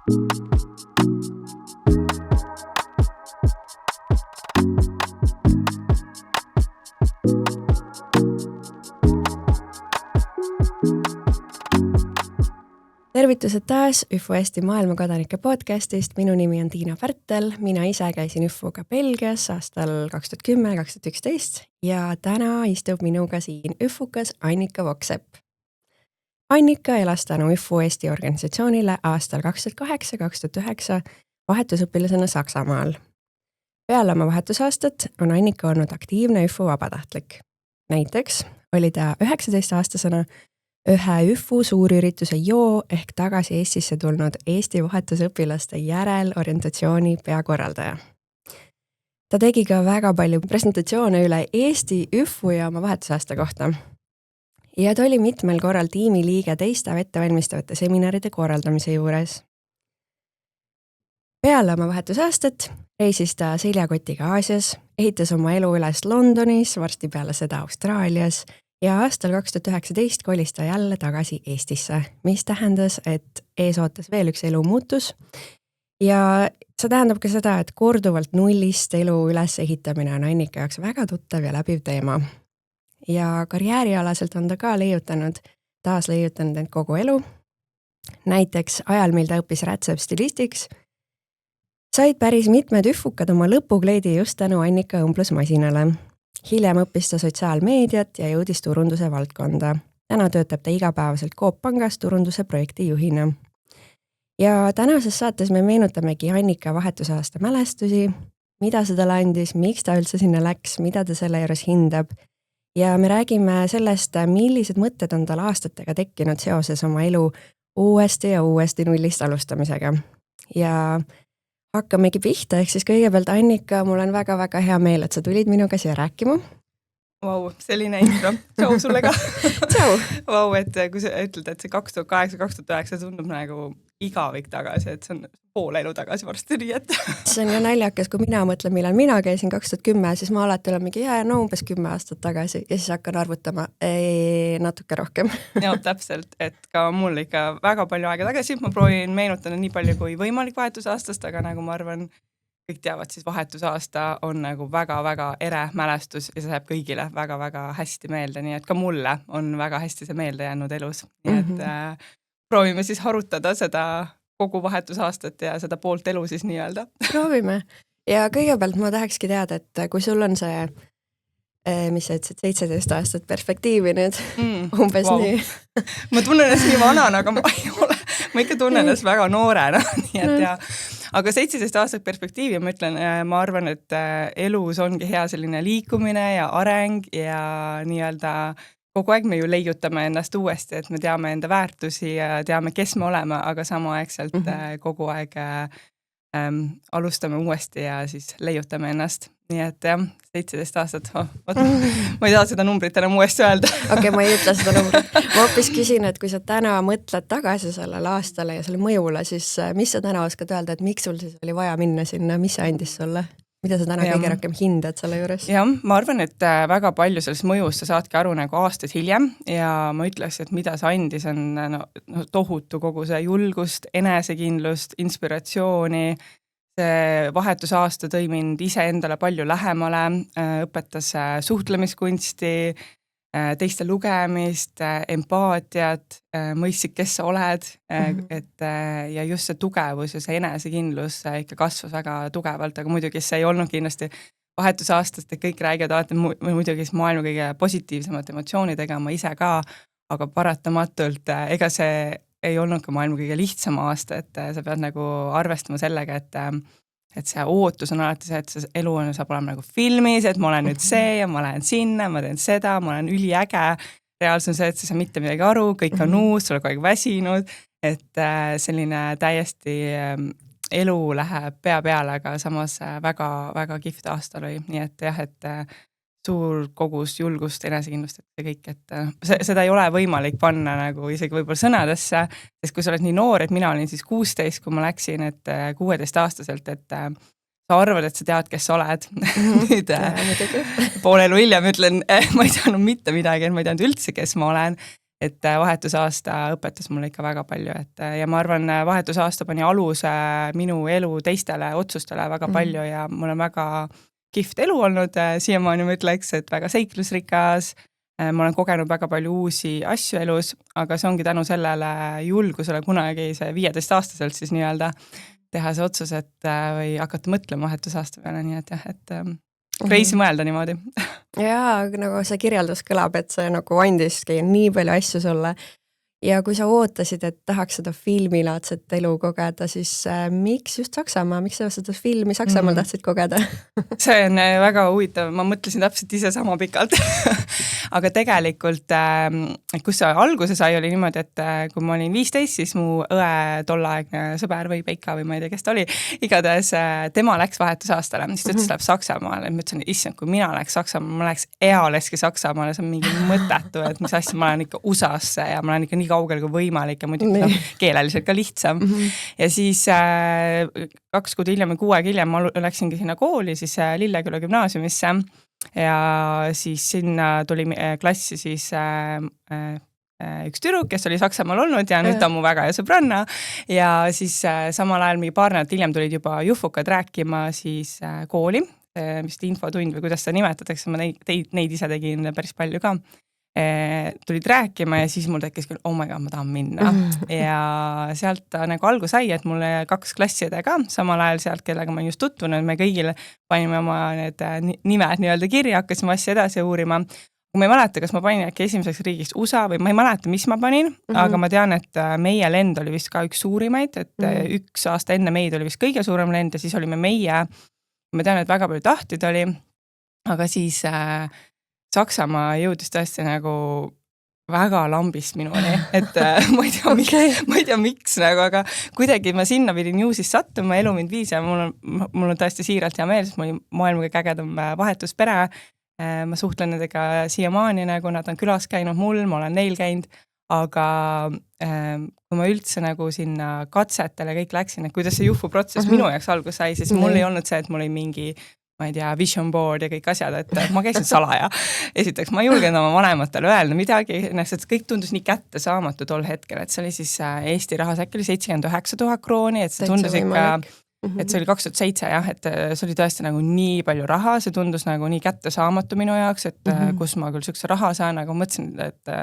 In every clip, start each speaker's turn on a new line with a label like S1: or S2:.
S1: Tervitused taas ÜFO Eesti maailmakodanike podcastist. Minu nimi on Tiina Pärtel. Mina ise käisin ÜFOga Belgias aastal 2010-2011 ja täna istub minuga siin ÜFOkas Annika Voksepp. Annika elas tänu ÜFO Eesti organisatsioonile aastal 2008-2009 vahetusõpilasena Saksamaal. Peale oma vahetusaastat on Annika olnud aktiivne ÜFO vabatahtlik. Näiteks oli ta 19-aastasena ühe ÜFO suurürituse JO ehk tagasi Eestisse tulnud Eesti vahetusõpilaste järelorientatsiooni peakorraldaja. Ta tegi ka väga palju presentatsioone üle Eesti ÜFO ja oma vahetusaasta kohta. Ja ta oli mitmel korral tiimiliige teiste ettevalmistavate seminaride korraldamise juures. Peale oma vahetusaastat reisis ta seljakotiga Aasias, ehitas oma elu üles Londonis, varsti peale seda Austraalias ja aastal 2019 kolis ta jälle tagasi Eestisse, mis tähendas, et ees ootas veel üks elu muutus. Ja see tähendab ka seda, et korduvalt nullist elu üles ehitamine on Annika jaoks väga tuttav ja läbiv teema. Ja karjäärialaselt on ta ka taas leiutanud end kogu elu. Näiteks ajal, mil ta õppis rätsepstilistiks, said päris mitmed ÜFOkad oma lõpukleedi just tänu Annika õmblusmasinale. Hiljem õppis ta sotsiaalmeediat ja jõudis turunduse valdkonda. Täna töötab ta igapäevaselt Coop Pangas turunduse projekti juhina. Ja tänases saates me meenutamegi Annika vahetusaasta mälestusi, mida see talle andis, miks ta üldse sinna läks, mida ta selle juures hindab. Ja me räägime sellest, millised mõtted on tal aastatega tekkinud seoses oma elu uuesti ja uuesti nullist alustamisega. Ja hakkamegi pihta, ehk siis kõigepealt Annika, mul on väga-väga hea meel, et sa tulid minuga siia rääkima.
S2: Vau, selline intro. Tšau sulle ka.
S1: Tšau.
S2: Vau, et kui sa ütled, et see 2008-2009 tundub nagu igavik tagasi, et see on pool elu tagasi varsti nii, et...
S1: See on ka naljakas, kui mina mõtlen, millal mina käisin 2010, siis ma alati olen mingi umbes 10 aastat tagasi ja siis hakkan arvutama natuke rohkem.
S2: Jah, täpselt, et ka mul ikka väga palju aega tagasi, ma proovin meenutada nii palju kui võimalik vahetusaastast, aga nagu ma arvan, kõik teavad, siis vahetusaasta on nagu väga-väga ere mälestus ja see läheb kõigile väga-väga hästi meelde, nii et ka mulle on väga hästi see meelde jäänud elus. Nii et proovime siis harutada seda kogu vahetusaastat ja seda poolt elu siis nii-öelda.
S1: Proovime. Ja kõigepealt ma tahakski teada, et kui sul on see, mis sa ütlesid, 17 aastat perspektiivi nüüd, umbes nii.
S2: Ma tunnen ennast nii vanana, aga ma ei ole. Ma ikka tunnen ennast väga noorena. Nii et ja. Aga 17 aastat perspektiivi, ma ütlen, ma arvan, et elus ongi hea selline liikumine ja areng ja nii-öelda kogu aeg me ju leiutame ennast uuesti, et me teame enda väärtusi ja teame, kes me oleme, aga samaaegselt kogu aeg alustame uuesti ja siis leiutame ennast. Nii et jah, 17 aastat. Ma ei taha seda numbrit enam uuesti öelda.
S1: Okei, ma ei ütle seda numbrit. Ma hoopis küsin, et kui sa täna mõtled tagasi sellele aastale ja selle mõjule, siis mis sa täna oskad öelda, et miks sul siis oli vaja minna sinna, mis see andis sulle? Mida sa täna kõige rohkem hindad selle juures?
S2: Jah, ma arvan, et väga palju sellest mõjust sa saadki aru nagu aastaid hiljem ja ma ütleks, et mida see andis on tohutu kogu see julgust, enesekindlust, inspiratsiooni. See vahetusaasta tõi mind ise endale palju lähemale, õpetas suhtlemiskunsti, teiste lugemist, empaatiat, mõistsid, kes sa oled, ja just see tugevus ja see enesekindlus ikka kasvas väga tugevalt, aga muidugi see ei olnud kindlasti vahetusaastast, et kõik räägivad alati muidugi maailma kõige positiivsemate emotsioonidega, ma ise ka, aga paratamatult ega see ei olnud ka maailma kõige lihtsam aasta, et sa pead nagu arvestama sellega, et see ootus on alati see, et see elu saab olema nagu filmis, et ma olen nüüd see ja ma lähen sinna, ma teen seda, ma olen üliäge. Reaalsus on see, et sa saa mitte midagi aru, kõik on uus, sa oled kogu aeg väsinud, et selline täiesti elu läheb pea peale, aga samas väga kihvt aasta oli. Nii et jah, et suur kogus julgust, enesekindlust, et kõik, et seda ei ole võimalik panna nagu isegi võib-olla sõnadesse, sest kui sa oled nii noor, et mina olin siis 16, kui ma läksin, et 16-aastaselt, et sa arvad, et sa tead, kes sa oled. Nüüd poole elu hiljem ütlen, ma ei teadnud mitte midagi, et ma ei teadnud üldse, kes ma olen. et vahetusaasta õpetas mulle ikka väga palju, et ja ma arvan, vahetusaasta pani aluse minu elu teistele otsustele väga palju ja mul on väga kihvt elu olnud, siiamaani ma ütleks, et väga seiklusrikas, ma olen kogenud väga palju uusi asju elus, aga see ongi tänu sellele julgusele kunagi see 15-aastaselt siis nii-öelda teha see otsus, et või hakata mõtlema vahetusaasta peale, nii et jah, et crazy mõelda niimoodi.
S1: Jaa, nagu see kirjeldus kõlab, et see nagu andiski nii palju asju sulle. Ja kui sa ootasid, et tahaks seda filmilaadset elu kogeda, siis miks just Saksamaa? Miks sa seda filmi Saksamaal tahtsid kogeda?
S2: See on väga huvitav, ma mõtlesin täpselt ise sama pikalt. Aga tegelikult, kus see alguse sai, oli niimoodi, et kui ma olin 15, siis mu õe tollaegne sõber või Peika või ma ei tea, kes ta oli, igatahes tema läks vahetusaastale, siis ta ütles, läheb Saksamaale. Ma ütlesin, issand, kui mina läks Saksamaale, ma läks ealeski Saksamaale, see on mingi mõttetu, et mis asja, ma olen ikka USA-sse ja ma olen ikka nii kaugel kui võimalik ja muidugi keeleliselt ka lihtsam. Ja siis 2 kuud hiljem ja 6 aega hiljem ma läksingi sinna kooli, siis Lilleküla gümnaasiumisse ja siis sinna tuli klassi siis üks tüdruk, kes oli Saksamaal olnud ja nüüd ta on mu väga hea sõbranna ja siis samal ajal mingi paar nädalat hiljem tulid juba juhfukad rääkima siis kooli, vist infotund või kuidas seda nimetatakse, ma neid ise tegin päris palju ka. Tulid rääkima ja siis mul tekkis küll, oh my god, ma tahan minna. Ja sealt nagu algu sai, et mulle 2 klasside ka, samal ajal sealt, kellega ma just tutvunud, me kõigile panime oma need nimed nii-öelda kirja, hakkasime asja edasi uurima. Kui ma ei mäleta, kas ma panin äkki esimeseks riigiks USA või ma ei mäleta, mis ma panin, aga ma tean, et meie lend oli vist ka üks suurimaid, et 1 aasta enne meid oli vist kõige suurem lend ja siis olime meie. Ma tean, et väga palju tahtid oli, aga siis Saksamaa jõudis tõesti nagu väga lambist minuni, et ma ei tea miks nagu, aga kuidagi ma sinna pidin juusist sattuma, elu mind viis ja mul on tõesti siiralt hea meel, sest ma olin maailma kõige ägedam vahetuspere. Ma suhtlen nendega siiamaani, nagu nad on külas käinud mul, ma olen neil käinud, aga kui ma üldse nagu sinna katsetele kõik läksin, et kuidas see juhfu protsess minu jaoks algus sai, siis mul ei olnud see, et mul oli mingi ma ei tea, vision board ja kõik asjad, et ma käisin salaja. Esiteks, ma ei julgenud oma vanematele öelda midagi, et kõik tundus nii kättesaamatu tol hetkel, et see oli siis Eesti rahas äkki oli 79 000 krooni, et see tundus ikka, et see oli 2007 jah, et see oli tõesti nagu nii palju raha, see tundus nagu nii kättesaamatu minu jaoks, et kus ma küll sükse raha saan, aga mõtlesin, et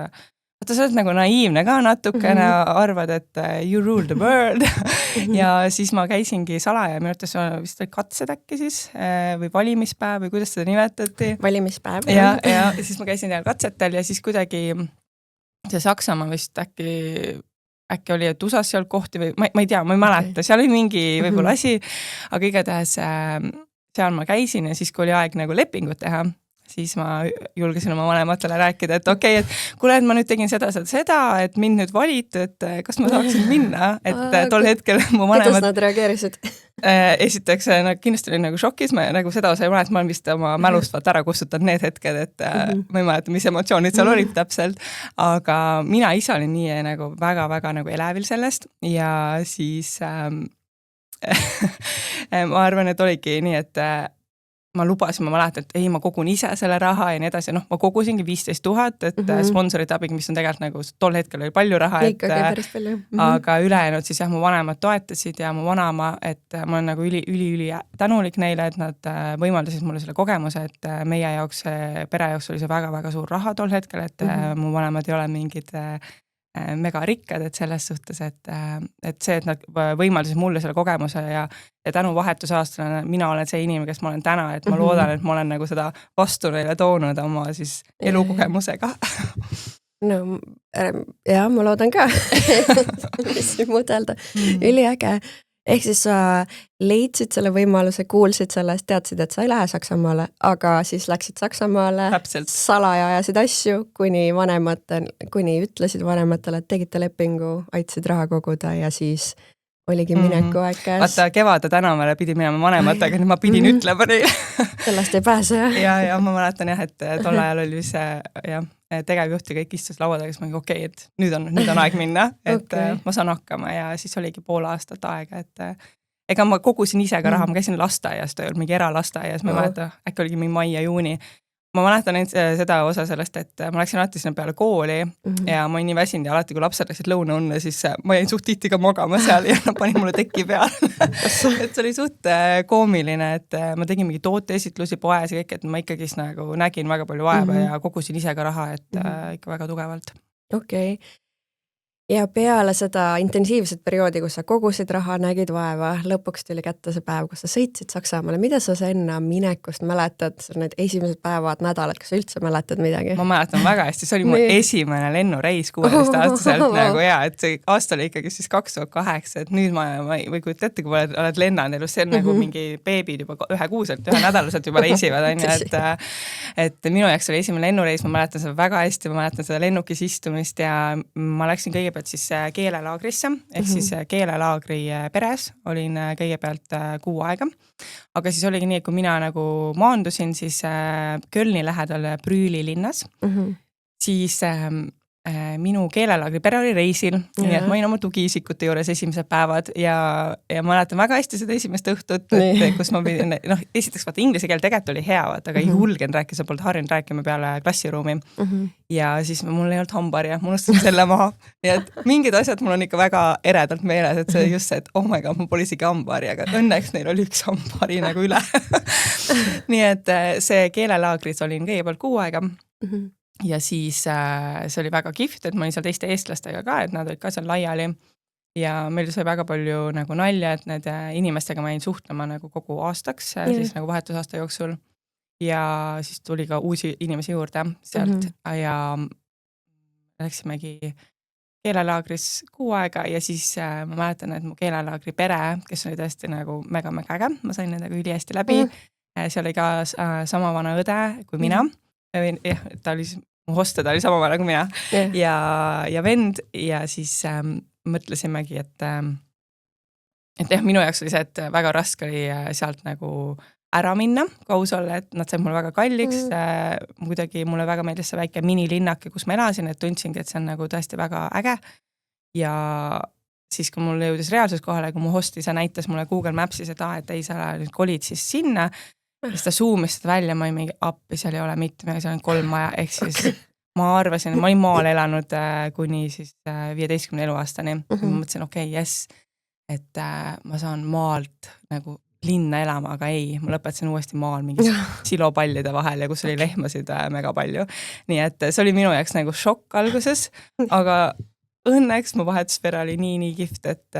S2: vaata, sa oled nagu naiivne ka natukene, arvad, et you rule the world ja siis ma käisingi salaja, minu arvates vist oli katsed äkki siis või valimispäev või kuidas seda nimetati.
S1: Valimispäev.
S2: Ja siis ma käisin jälle katsetel ja siis kuidagi see Saksamaa vist äkki oli, et USAs seal kohti või ma ei tea, ma ei mäleta, seal oli mingi võib-olla asi, aga igatahes seal ma käisin ja siis kui oli aeg nagu lepingut teha, siis ma julgesin oma vanematele rääkida, et okei, et kuule, et ma nüüd tegin seda, et mind nüüd valiti, et kas ma saaksin minna, et tol hetkel mu vanemad...
S1: Kuidas nad reageerisid?
S2: Esiteks, kindlasti oli nagu šokis, ma nagu seda osa ei mäleta, ma olen vist oma mälust ära kustutanud need hetked, et ma ei mäleta, mis emotsioonid seal olid täpselt, aga mina ise olin nii nagu väga-väga nagu elevil sellest ja siis ma arvan, et oligi nii, et ma lubasin, ma mäletan, et ei, ma kogun ise selle raha ja nii edasi, ma kogusingi 15 000, et sponsorite abiga, mis on tegelikult nagu tol hetkel oli palju raha, aga ülejäänud siis jah, mu vanemad toetasid ja mu vanaema, et ma olen nagu üli tänulik neile, et nad võimaldasid mulle selle kogemuse, et meie jaoks, pere jaoks oli see väga-väga suur raha tol hetkel, et mu vanemad ei ole mingid mega rikkad, et selles suhtes, et see, et nad võimaldasid mulle selle kogemuse ja tänu vahetusaastale mina olen see inimene, kes ma olen täna, et ma loodan, et ma olen nagu seda vastu neile toonud oma siis elukogemusega.
S1: No jah, ma loodan ka, mis võib mõtelda, üliäge. Ehk siis sa leidsid selle võimaluse, kuulsid sellest, teadsid, et sa ei lähe Saksamaale, aga siis läksid Saksamaale, salaja ajasid asju, kuni ütlesid vanematele, et tegite lepingu, aitasid raha koguda ja siis oligi mineku aeg käes.
S2: Vaata, kevade tänavale pidi minema vanematega, nüüd ma pidin ütlema neile.
S1: Sellest ei pääse, jah?
S2: Ja ma mäletan jah, et tol ajal oli see tegevjuht ja kõik istus laua taga, siis ma olin okei, et nüüd on aeg minna, et ma saan hakkama ja siis oligi pool aastat aega, et ega ma kogusin ise ka raha, ma käisin lasteaias tööl, mingi eralasteaias, ma ei mäleta, äkki oligi mingi mai ja juuni, ma mäletan seda osa sellest, et ma läksin alati sinna peale kooli ja ma olin nii väsinud ja alati, kui lapsed läksid lõunaunne, siis ma jäin suht tihti ka magama seal ja nad panid mulle teki peale. Et see oli suht koomiline, et ma tegin mingi tooteesitlusi poes ja kõik, et ma ikkagi nagu nägin väga palju vaeva ja kogusin ise ka raha, et ikka väga tugevalt.
S1: Okei. Ja peale seda intensiivset perioodi, kus sa kogusid raha, nägid vaeva, lõpuks tuli kätte see päev, kus sa sõitsid Saksamaale. Mida sa enne minekust mäletad? Need esimesed päevad, nädalad, kas sa üldse mäletad midagi?
S2: Ma mäletan väga hästi, see oli mu esimene lennureis 16-aastaselt nagu et see aasta oli ikkagi siis 2008, et nüüd ma või kujuta ette, kui oled lennanud elus, see on nagu mingi beebid juba 1 kuuselt, 1 nädalaselt juba reisivad, et minu jaoks oli esimene lennureis, ma mäletan seda väga hästi, ma mäletan seda lennukis istumist ja ma läksin kõigepealt siis keelelaagrisse, ehk siis keelelaagri peres olin kõigepealt 6 aega. Aga siis oligi nii, et kui mina nagu maandusin, siis Kölni lähedal Brüüli linnas, siis minu keelelaagri pere oli reisil, nii et ma olin oma tugiisikute juures esimesed päevad ja mäletan väga hästi seda esimest õhtut, kus ma pidin, esiteks vaata inglise keel tegelikult oli hea, aga ei julgenud rääkida, sa polnud harjunud rääkima peale klassiruumi ja siis mul ei olnud hambaharja, ma unustasin selle maha ja et mingid asjad mul on ikka väga eredalt meeles, et see just see, et oh my god, mul pole isegi hambaharja, aga õnneks neil oli üks hambahari nagu üle. Nii et see keelelaagris olin kõigepealt 6 aega ja siis see oli väga kihvt, et ma olin seal teiste eestlastega ka, et nad olid ka seal laiali ja meil sai väga palju nagu nalja, et need inimestega ma jäin suhtlema nagu kogu aastaks, siis nagu vahetusaasta jooksul ja siis tuli ka uusi inimesi juurde sealt ja läksimegi keelelaagris 6 aega ja siis ma mäletan, et mu keelelaagri pere, kes oli tõesti nagu mega äge, ma sain nendega ülihästi läbi, seal oli ka sama vana õde kui mina, jah, ta oli mu hoste, ta oli sama vana kui mina ja vend ja siis mõtlesimegi, et jah, minu jaoks oli see, et väga raske oli sealt nagu ära minna, kui aus olla, et nad said mulle väga kalliks, kuidagi mulle väga meeldis see väike minilinnake, kus ma elasin, et tundsingi, et see on nagu tõesti väga äge ja siis, kui mul jõudis reaalsus kohale, kui mu hostisa näitas mulle Google Mapsis, et et ei, sa nüüd kolid siis sinna, siis ta zoomis seda välja, ma olin mingi appi, seal ei ole mitte, seal on 3 maja, ehk siis ma arvasin, ma olin maal elanud kuni siis 15 eluaastani, ma mõtlesin, yes, et ma saan maalt nagu linna elama, aga ei, ma lõpetasin uuesti maal mingi silopallide vahel ja kus oli lehmasid mega palju. Nii et see oli minu jaoks nagu šokk alguses, aga õnneks mu vahetuspere oli nii kihvt, et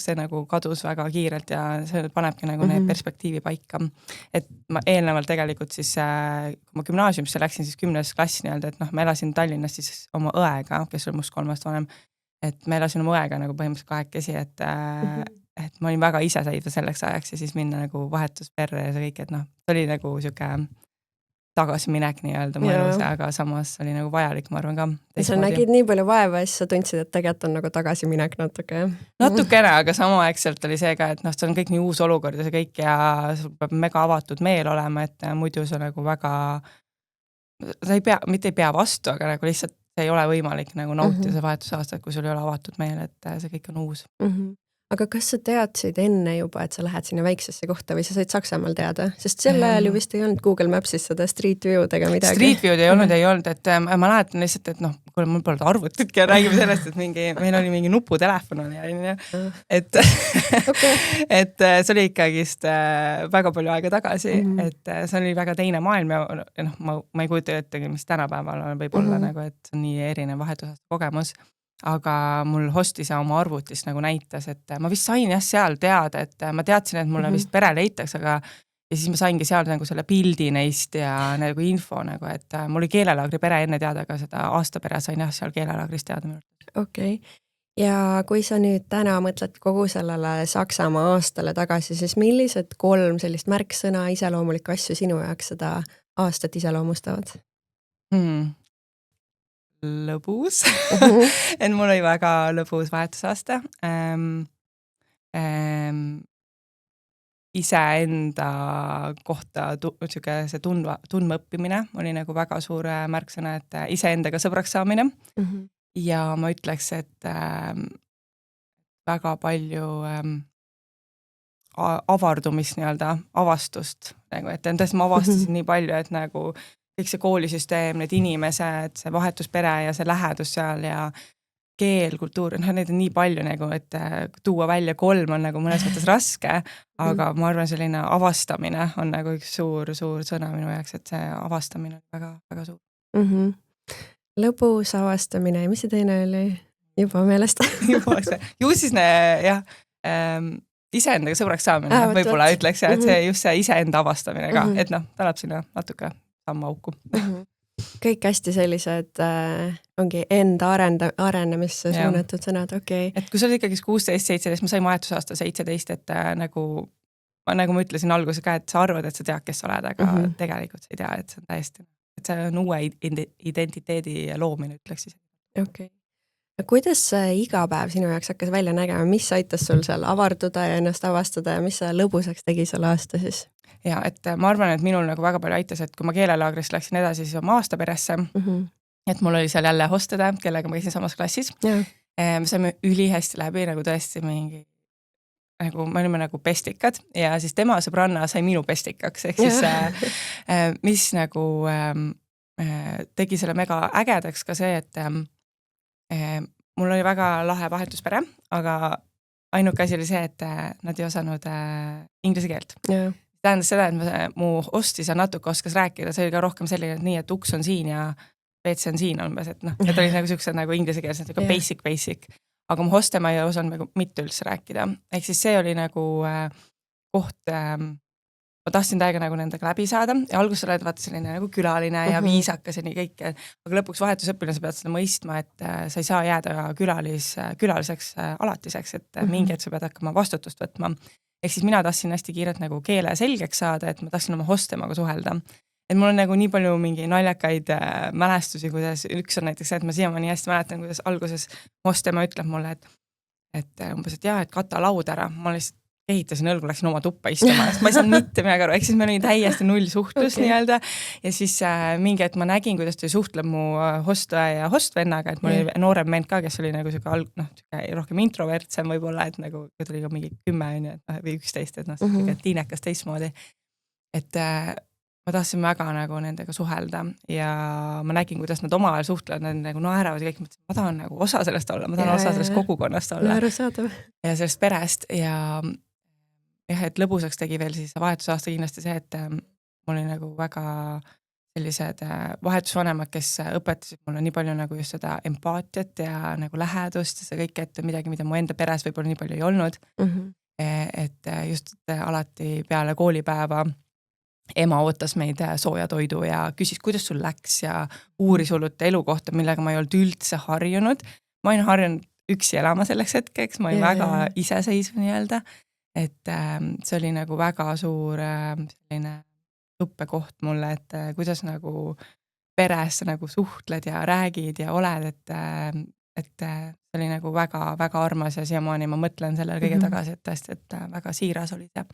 S2: see nagu kadus väga kiirelt ja see panebki nagu need perspektiivi paika. Et ma eelnevalt tegelikult siis, kui ma gümnaasiumisse läksin, siis 10. klass nii-öelda, et ma elasin Tallinnas siis oma õega, kes oli must 3 aastat vanem, et ma elasin oma õega nagu põhimõtteliselt 2, et ma olin väga iseseisev selleks ajaks ja siis minna nagu vahetusperre ja see kõik, et see oli nagu siuke tagasiminek nii-öelda mu elus, aga samas oli nagu vajalik, ma arvan ka.
S1: Sa nägid nii palju vaeva ja siis sa tundsid, et tegelikult on nagu tagasiminek natuke.
S2: Natukene, aga samaaegselt oli see ka, et see on kõik nii uus olukord ja see kõik ja sul peab mega avatud meel olema, et muidu see nagu väga, sa mitte ei pea vastu, aga nagu lihtsalt see ei ole võimalik nagu nautida see vahetusaastat, kui sul ei ole avatud meel, et see kõik on uus.
S1: Aga kas sa teadsid enne juba, et sa lähed sinna väiksesse kohta või sa said Saksamaal teada? Sest sel ajal ju vist ei olnud Google Mapsis seda Street View'd ega midagi.
S2: Street View'd ei olnud, et ma mäletan lihtsalt, et kuule, mul pole arvutitki ja räägime sellest, et meil oli mingi nuputelefon oli, et see oli ikkagist väga palju aega tagasi, et see oli väga teine maailm ja ma ei kujuta ettegi, mis tänapäeval võib olla nagu, et see on nii erinev vahetusaasta kogemus. Aga mul hostisa oma arvutist nagu näitas, et ma vist sain seal teada, et ma teadsin, et mulle vist pere leitaks, aga ja siis ma saingi seal nagu selle pildi neist ja nagu info nagu, et mul oli keelelaagri pere enne teada, aga seda aastapere sain seal keelelaagris teada.
S1: Okei. Ja kui sa nüüd täna mõtled kogu sellele Saksamaa aastale tagasi, siis millised 3 sellist märksõna iseloomulikku asju sinu jaoks seda aastat iseloomustavad?
S2: Lõbus. Et mul oli väga lõbus vahetusaasta. Iseenda kohta see tundma õppimine oli nagu väga suur märksõna, et iseendaga sõbraks saamine. Ja ma ütleks, et väga palju avardumist nii-öelda, avastust, nagu, et tõesti ma avastasin nii palju, et nagu kõik see koolisüsteem, need inimesed, see vahetuspere ja see lähedus seal ja keel, kultuur, neid on nii palju nagu, et tuua välja 3 on nagu mõnes mõttes raske, aga ma arvan, selline avastamine on nagu üks suur sõna minu jaoks, et see avastamine on väga, väga suur.
S1: Lõbus avastamine ja mis see teine oli? Juba meelest.
S2: Ju siis jah, iseendaga sõbraks saamine, võib-olla ütleks, et see just see iseenda avastamine ka, et ta läheb sinna natuke samma auku.
S1: Kõik hästi sellised ongi enda arenemisse suunatud sõnad, okei.
S2: Et kui sa olid ikkagi 16-17, ma sain vahetusaasta 17, et nagu ma ütlesin alguses ka, et sa arvad, et sa tead, kes sa oled, aga tegelikult sa ei tea, et see on täiesti, et see on uue identiteedi loomine, ütleks siis.
S1: Okei. Kuidas see iga päev sinu jaoks hakkas välja nägema, mis aitas sul seal avarduda ja ennast avastada ja mis see lõbusaks tegi selle aasta siis?
S2: Ja, et ma arvan, et minul nagu väga palju aitas, et kui ma keelelaagrist läksin edasi siis oma aastaperesse, et mul oli seal jälle hostede, kellega ma käisin samas klassis. Me saime ülihästi läbi nagu tõesti mingi, nagu me olime nagu pestikad ja siis tema sõbranna sai minu pestikaks, ehk siis mis nagu tegi selle mega ägedaks ka see, et mul oli väga lahe vahetuspere, aga ainuke asi oli see, et nad ei osanud inglise keelt. Tähendas seda, et mu hostisa natuke oskas rääkida, see oli ka rohkem selline, et nii, et uks on siin ja WC on siin umbes, et need oli nagu siuksed nagu inglise keelsed, nagu basic. Aga mu hoste ma ei osanud nagu mitte üldse rääkida. Ehk siis see oli nagu koht, ma tahtsin täiega nagu nendega läbi saada ja alguses oled vaata selline nagu külaline ja viisakas ja nii kõik, aga lõpuks vahetusõpilane sa pead seda mõistma, et sa ei saa jääda külaliseks alatiseks, et mingi hetk sa pead hakkama vastutust võtma. Ehk siis mina tahtsin hästi kiirelt nagu keele selgeks saada, et ma tahtsin oma hostemaga suhelda. Et mul on nagu nii palju mingi naljakaid mälestusi, kuidas üks on näiteks see, et ma siiamaani hästi mäletan, kuidas alguses hostema ütleb mulle, et umbes, et et kata laud ära. Ma lihtsalt ehitasin õlgu, läksin oma tuppa istuma, sest ma ei saanud mitte midagi aru, ehk siis meil oli täiesti null suhtlus nii-öelda ja siis mingi, et ma nägin, kuidas ta suhtleb mu hostaja ja hostvennaga, et mul oli noorem vend ka, kes oli nagu rohkem introvertsem võib-olla, et nagu tuli ka mingi 10 või 11, et tiinekas teistmoodi. Et ma tahtsin väga nagu nendega suhelda ja ma nägin, kuidas nad omavahel suhtlevad, nad nagu naeravad ja kõik mõtlesid, ma tahan nagu osa sellest olla, ma tahan osa sellest kogukonnast olla. Ja sellest perest ja et lõbusaks tegi veel siis vahetusaasta kindlasti see, et mul oli nagu väga sellised vahetusvanemad, kes õpetasid mulle nii palju nagu just seda empaatiat ja nagu lähedust ja see kõik, et midagi, mida mu enda peres võib-olla nii palju ei olnud. Et just alati peale koolipäeva ema ootas meid sooja toidu ja küsis, kuidas sul läks ja uuris hullult elu kohta, millega ma ei olnud üldse harjunud. Ma olin harjunud üksi elama selleks hetkeks, ma olin väga iseseisv nii-öelda. Et see oli nagu väga suur selline õppekoht mulle, et kuidas nagu peres nagu suhtled ja räägid ja oled, et see oli nagu väga, väga armas ja siiamaani ma mõtlen sellele kõige tagasi, et tõesti, et väga siiras oli see.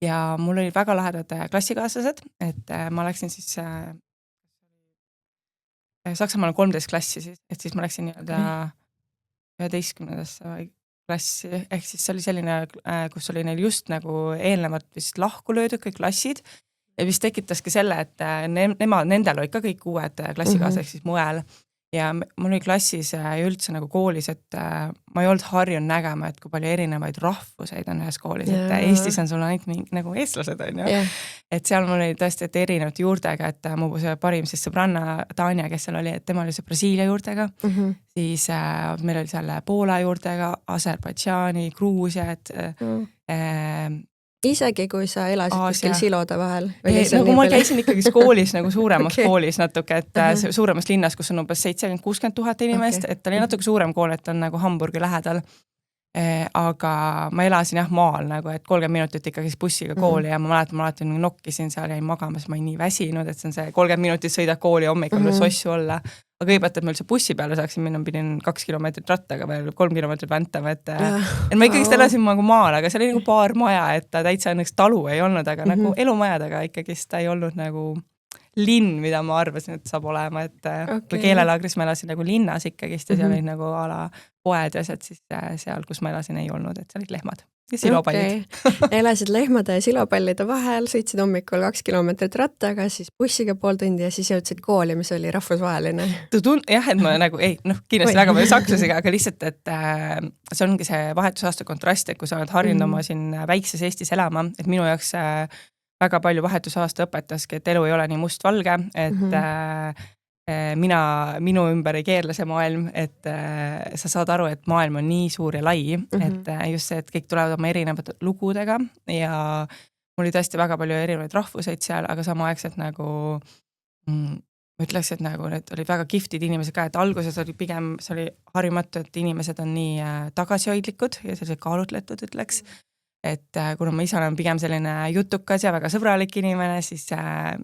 S2: Ja mul olid väga lahedad klassikaaslased, et ma läksin siis Saksamaal 13 klassi, et siis ma läksin nii-öelda 11. klassi, ehk siis see oli selline, kus oli neil just nagu eelnevalt vist lahku löödud kõik klassid ja vist tekitaski selle, et nendel olid ka kõik uued klassikaaslased ehk siis moel ja mul oli klassis ja üldse nagu koolis, et ma ei olnud harjunud nägema, et kui palju erinevaid rahvuseid on ühes koolis, et Eestis on sul ainult nagu eestlased on ju, et seal mul oli tõesti, et erinevate juurtega, et mu see parim siis sõbranna Tanja, kes seal oli, et tema oli see Brasiilia juurtega, siis meil oli seal Poola juurtega, Aserbaidžaani, Gruusia, et
S1: isegi kui sa elasid kuskil silode vahel?
S2: Nagu ma käisin ikkagi koolis, nagu suuremas koolis natuke, et suuremas linnas, kus on umbes 70-60 000 inimest, et oli natuke suurem kool, et on nagu Hamburgi lähedal. Aga ma elasin maal nagu, et 30 minutit ikkagi bussiga kooli ja ma mäletan nokkisin seal ja magama, siis ma ei nii väsinud, et see on see 30 minutit sõidad kooli hommikul sossu olla. Aga kõigepealt, et ma üldse bussi peale saaksin minna, pidin 2 kilomeetrit rattaga veel 3 kilomeetrit väntama, et ma ikkagi elasin nagu maal, aga see oli nagu paar maja, et täitsa õnneks talu ei olnud, aga nagu elumajadega ikkagi ta ei olnud nagu linn, mida ma arvasin, et saab olema, et kui keelelaagris ma elasin nagu linnas ikkagist ja seal oli nagu ala poed ja asjad, siis seal, kus ma elasin, ei olnud, et seal olid lehmad. ja silopallid.
S1: Elasid lehmade ja silopallide vahel, sõitsid hommikul 2 kilomeetrit rattaga, siis bussiga pool tundi ja siis jõudsid kooli, mis oli rahvusvaheline.
S2: Jah, et ma nagu kindlasti väga palju sakslasiga, aga lihtsalt, et see ongi see vahetusaasta kontrast, et kui sa oled harjunud oma siin väikses Eestis elama, et minu jaoks väga palju vahetusaasta õpetaski, et elu ei ole nii must-valge, et minu ümber ei keerle see maailm, et sa saad aru, et maailm on nii suur ja lai, et just see, et kõik tulevad oma erinevate lugudega ja mul oli tõesti väga palju erinevaid rahvuseid seal, aga samaaegselt nagu ma ütleks, et nagu need olid väga giftid inimesed ka, et alguses oli pigem, see oli harjumatu, et inimesed on nii tagasihoidlikud ja sellised kaalutletud, ütleks. Et kuna ma ise olen pigem selline jutukas ja väga sõbralik inimene, siis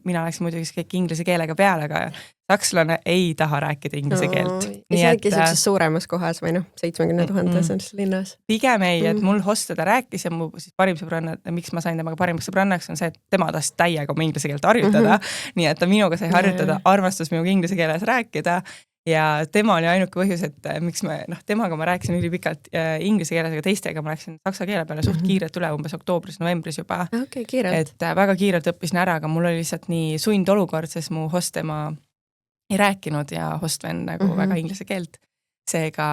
S2: mina läksin muidugi kõik inglise keelega peale, aga sakslane ei taha rääkida inglise keelt.
S1: Isegi sellises suuremas kohas või 70 000 selles linnas?
S2: Pigem ei, et mul hostada rääkis ja mu siis parim sõbranna, miks ma sain temaga parimaks sõbrannaks, on see, et tema tahtis täiega oma inglise keelt harjutada, nii et ta minuga sai harjutada, armastas minuga inglise keeles rääkida. Ja tema oli ainuke põhjus, et miks temaga ma rääkisin ülipikalt inglise keeles, aga teistega ma rääkisin saksa keele peale suht kiirelt üle, umbes oktoobris-novembris juba.
S1: Okay, kiirelt.
S2: Et väga kiirelt õppisin ära, aga mul oli lihtsalt nii sundolukord, sest mu hostema ei rääkinud ja hostven nagu väga inglise keelt. Seega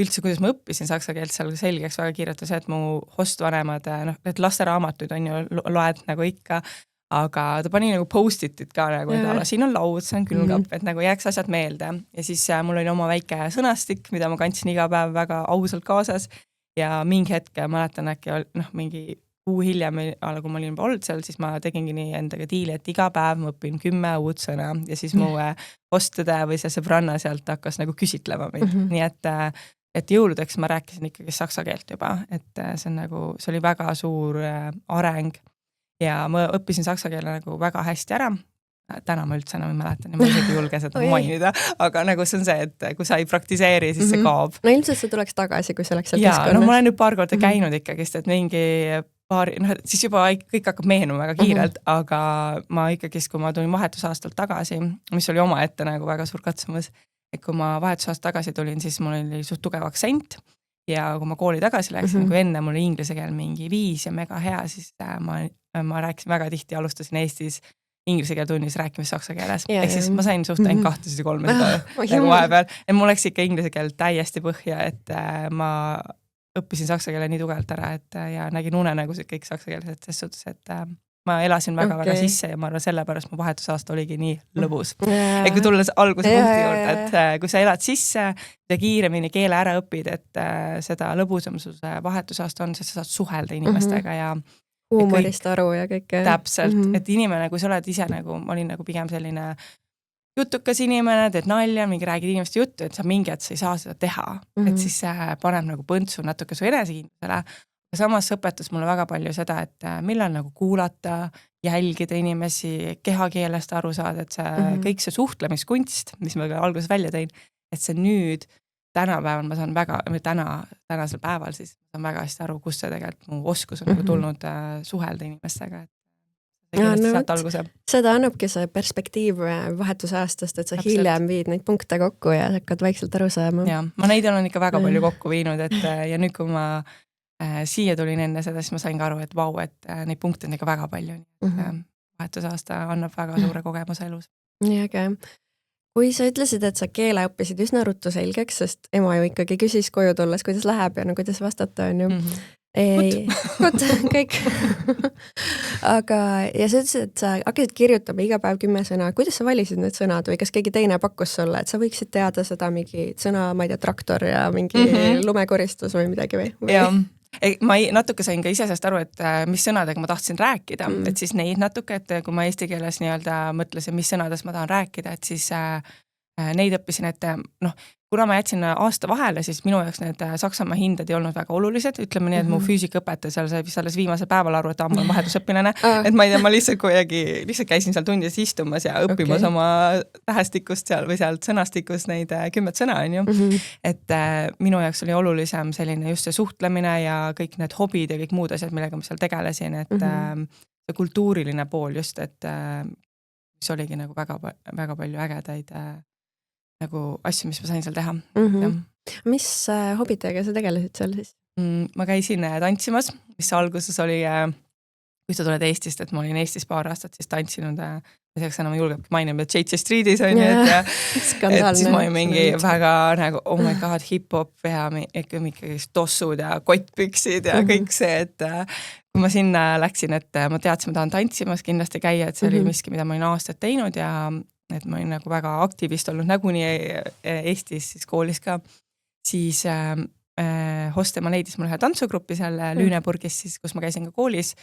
S2: üldse, kuidas ma õppisin saksa keelt seal selgeks väga kiirelt see, et mu hostvanemad, et lasteraamatuid on ju loed nagu ikka, aga ta pani nagu post-itit ka nagu, et ala, siin on laud, see on külmkapp, et nagu jääks asjad meelde. Ja siis mul oli oma väike sõnastik, mida ma kandsin iga päev väga ausalt kaasas ja mingi hetk mäletan äkki mingi kuu hiljem, kui ma olin juba olnud seal, siis ma tegingi nii endaga diili, et iga päev ma õpin 10 uut sõna ja siis mu hostõde või see sõbranna sealt hakkas nagu küsitlema mind. Nii et jõuludeks ma rääkisin ikkagi saksa keelt juba, et see oli väga suur areng. Ja ma õppisin saksa keele nagu väga hästi ära. Täna ma üldse enam ei mäletan ja ma isegi julge seda mainida, aga nagu see on see, et kui sa ei praktiseeri, siis see kaob.
S1: No ilmselt see tuleks tagasi, kui see oleks seal
S2: keskkonnas. Ma olen nüüd paar korda käinud ikkagist, et mingi siis juba kõik hakkab meenuma väga kiirelt, aga ma ikkagist, kui ma tulin vahetusaastalt tagasi, mis oli oma ette nagu väga suur katsumus, et kui ma vahetusaast tagasi tulin, siis mul oli suht tugev aktsent. Ja kui ma kooli tagasi läksin, kui enne mul inglise keel mingi 5 ja mega hea, siis ma rääkisin väga tihti, alustasin Eestis inglise keel tunnis rääkimist saksa keeles. Ehk siis ma sain suht ainult 2 ja 3 nagu vahepeal. Et mul läks ikka inglise keel täiesti põhja, et ma õppisin saksa keele nii tugevalt ära, et ja nägin unenägusid kõik saksa keeles, et selles suhtes, et ma elasin väga-väga sisse ja ma arvan, sellepärast mu vahetusaasta oligi nii lõbus. Et kui tulles alguse punkti juurde, et kui sa elad sisse ja kiiremini keele ära õpid, et seda lõbusam vahetusaasta on, sest sa saad suhelda inimestega ja
S1: huumorist aru ja kõike.
S2: Täpselt, et inimene, kui sa oled ise nagu, ma olin nagu pigem selline jutukas inimene, teed nalja, mingi räägid inimeste juttu, et sa mingi, et sa ei saa seda teha. Et siis see paneb nagu põntsu natuke su enesekindlusele. Samas õpetas mulle väga palju seda, et millal nagu kuulata, jälgida inimesi, kehakeelest aru saada, et see kõik see suhtlemiskunst, mis ma alguses välja tõin, et see nüüd tänapäeval ma saan väga, tänasel päeval siis ma saan väga hästi aru, kus see tegelikult mu oskus on nagu tulnud suhelda inimestega.
S1: Seda annabki see perspektiiv vahetusaastast, et sa hiljem viid neid punkte kokku ja hakkad vaikselt aru saama.
S2: Ja, ma neid olen ikka väga palju kokku viinud, et ja nüüd, kui ma siia tulin enne seda, siis ma sain ka aru, et vau, et neid punkte on ikka väga palju. Vahetusaasta annab väga suure kogemuse elus.
S1: Nii äge. Kui sa ütlesid, et sa keele õppisid üsna ruttu selgeks, sest ema ju ikkagi küsis koju tulles, kuidas läheb ja kuidas vastata on ju. Kõik. Aga ja sa ütlesid, et sa hakkasid kirjutama iga päev 10 sõna. Kuidas sa valisid need sõnad või kas keegi teine pakkus sulle, et sa võiksid teada seda mingi sõna, ma ei tea, traktor ja mingi lumekoristus või midagi või?
S2: Jah. Ma natuke sain ka ise sellest aru, et mis sõnadega ma tahtsin rääkida, et siis neid natuke, et kui ma eesti keeles nii-öelda mõtlesin, mis sõnades ma tahan rääkida, et siis neid õppisin, et kuna ma jätsin aasta vahele, siis minu jaoks need Saksamaa hinded ei olnud väga olulised, ütleme nii, et mu füüsikaõpetaja seal sai vist alles viimasel päeval aru, et ma olen vahetusõpilane, et ma ei tea, ma lihtsalt käisin seal tundides istumas ja õppimas oma tähestikust seal või sealt sõnastikust neid 10 sõna, on ju. Et minu jaoks oli olulisem selline just see suhtlemine ja kõik need hobid ja kõik muud asjad, millega ma seal tegelesin, et see kultuuriline pool just, et mis oligi nagu väga palju ägedaid nagu asju, mis ma sain seal teha.
S1: Mis hobitega sa tegelesid seal siis?
S2: Ma käisin tantsimas, mis alguses oli, kui sa tuled Eestist, et ma olin Eestis paar aastat siis tantsinud, ma ei saaks enam julgelt mainima, et JJ Streetis on ju, et siis ma olin mingi väga nagu oh my god, hip-hop ja ikkagi tossud ja kottpüksid ja kõik see, et kui ma sinna läksin, et ma teadsin, ma tahan tantsimas kindlasti käia, et see oli miski, mida ma olin aastaid teinud ja et ma olin nagu väga aktivist olnud nagunii Eestis siis koolis ka, siis Hostema leidis mul ühe tantsugrupi seal Lüneburgis siis, kus ma käisin ka koolis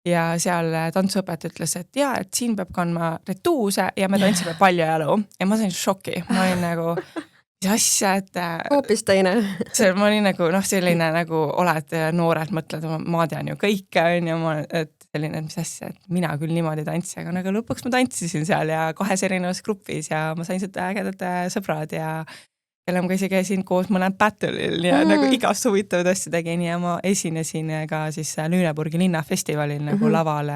S2: ja seal tantsuõpetaja ütles, et jaa, et siin peab kandma retuuse ja me tantsime paljajalu ja ma sain šoki, ma olin nagu mis asja, et
S1: hoopis teine.
S2: Ma olin nagu selline nagu oled noored, mõtled, ma tean ju kõike on ju, et selline, et mis asja, et mina küll niimoodi tantsi, aga nagu lõpuks ma tantsisin seal ja 2 erinevas grupis ja ma sain sealt ägedad sõbrad ja kelle ma isegi käisin koos mõned battle'il ja nagu igast huvitavaid asju tegin ja ma esinesin ka siis Lüneburgi linnafestivalil nagu lavale,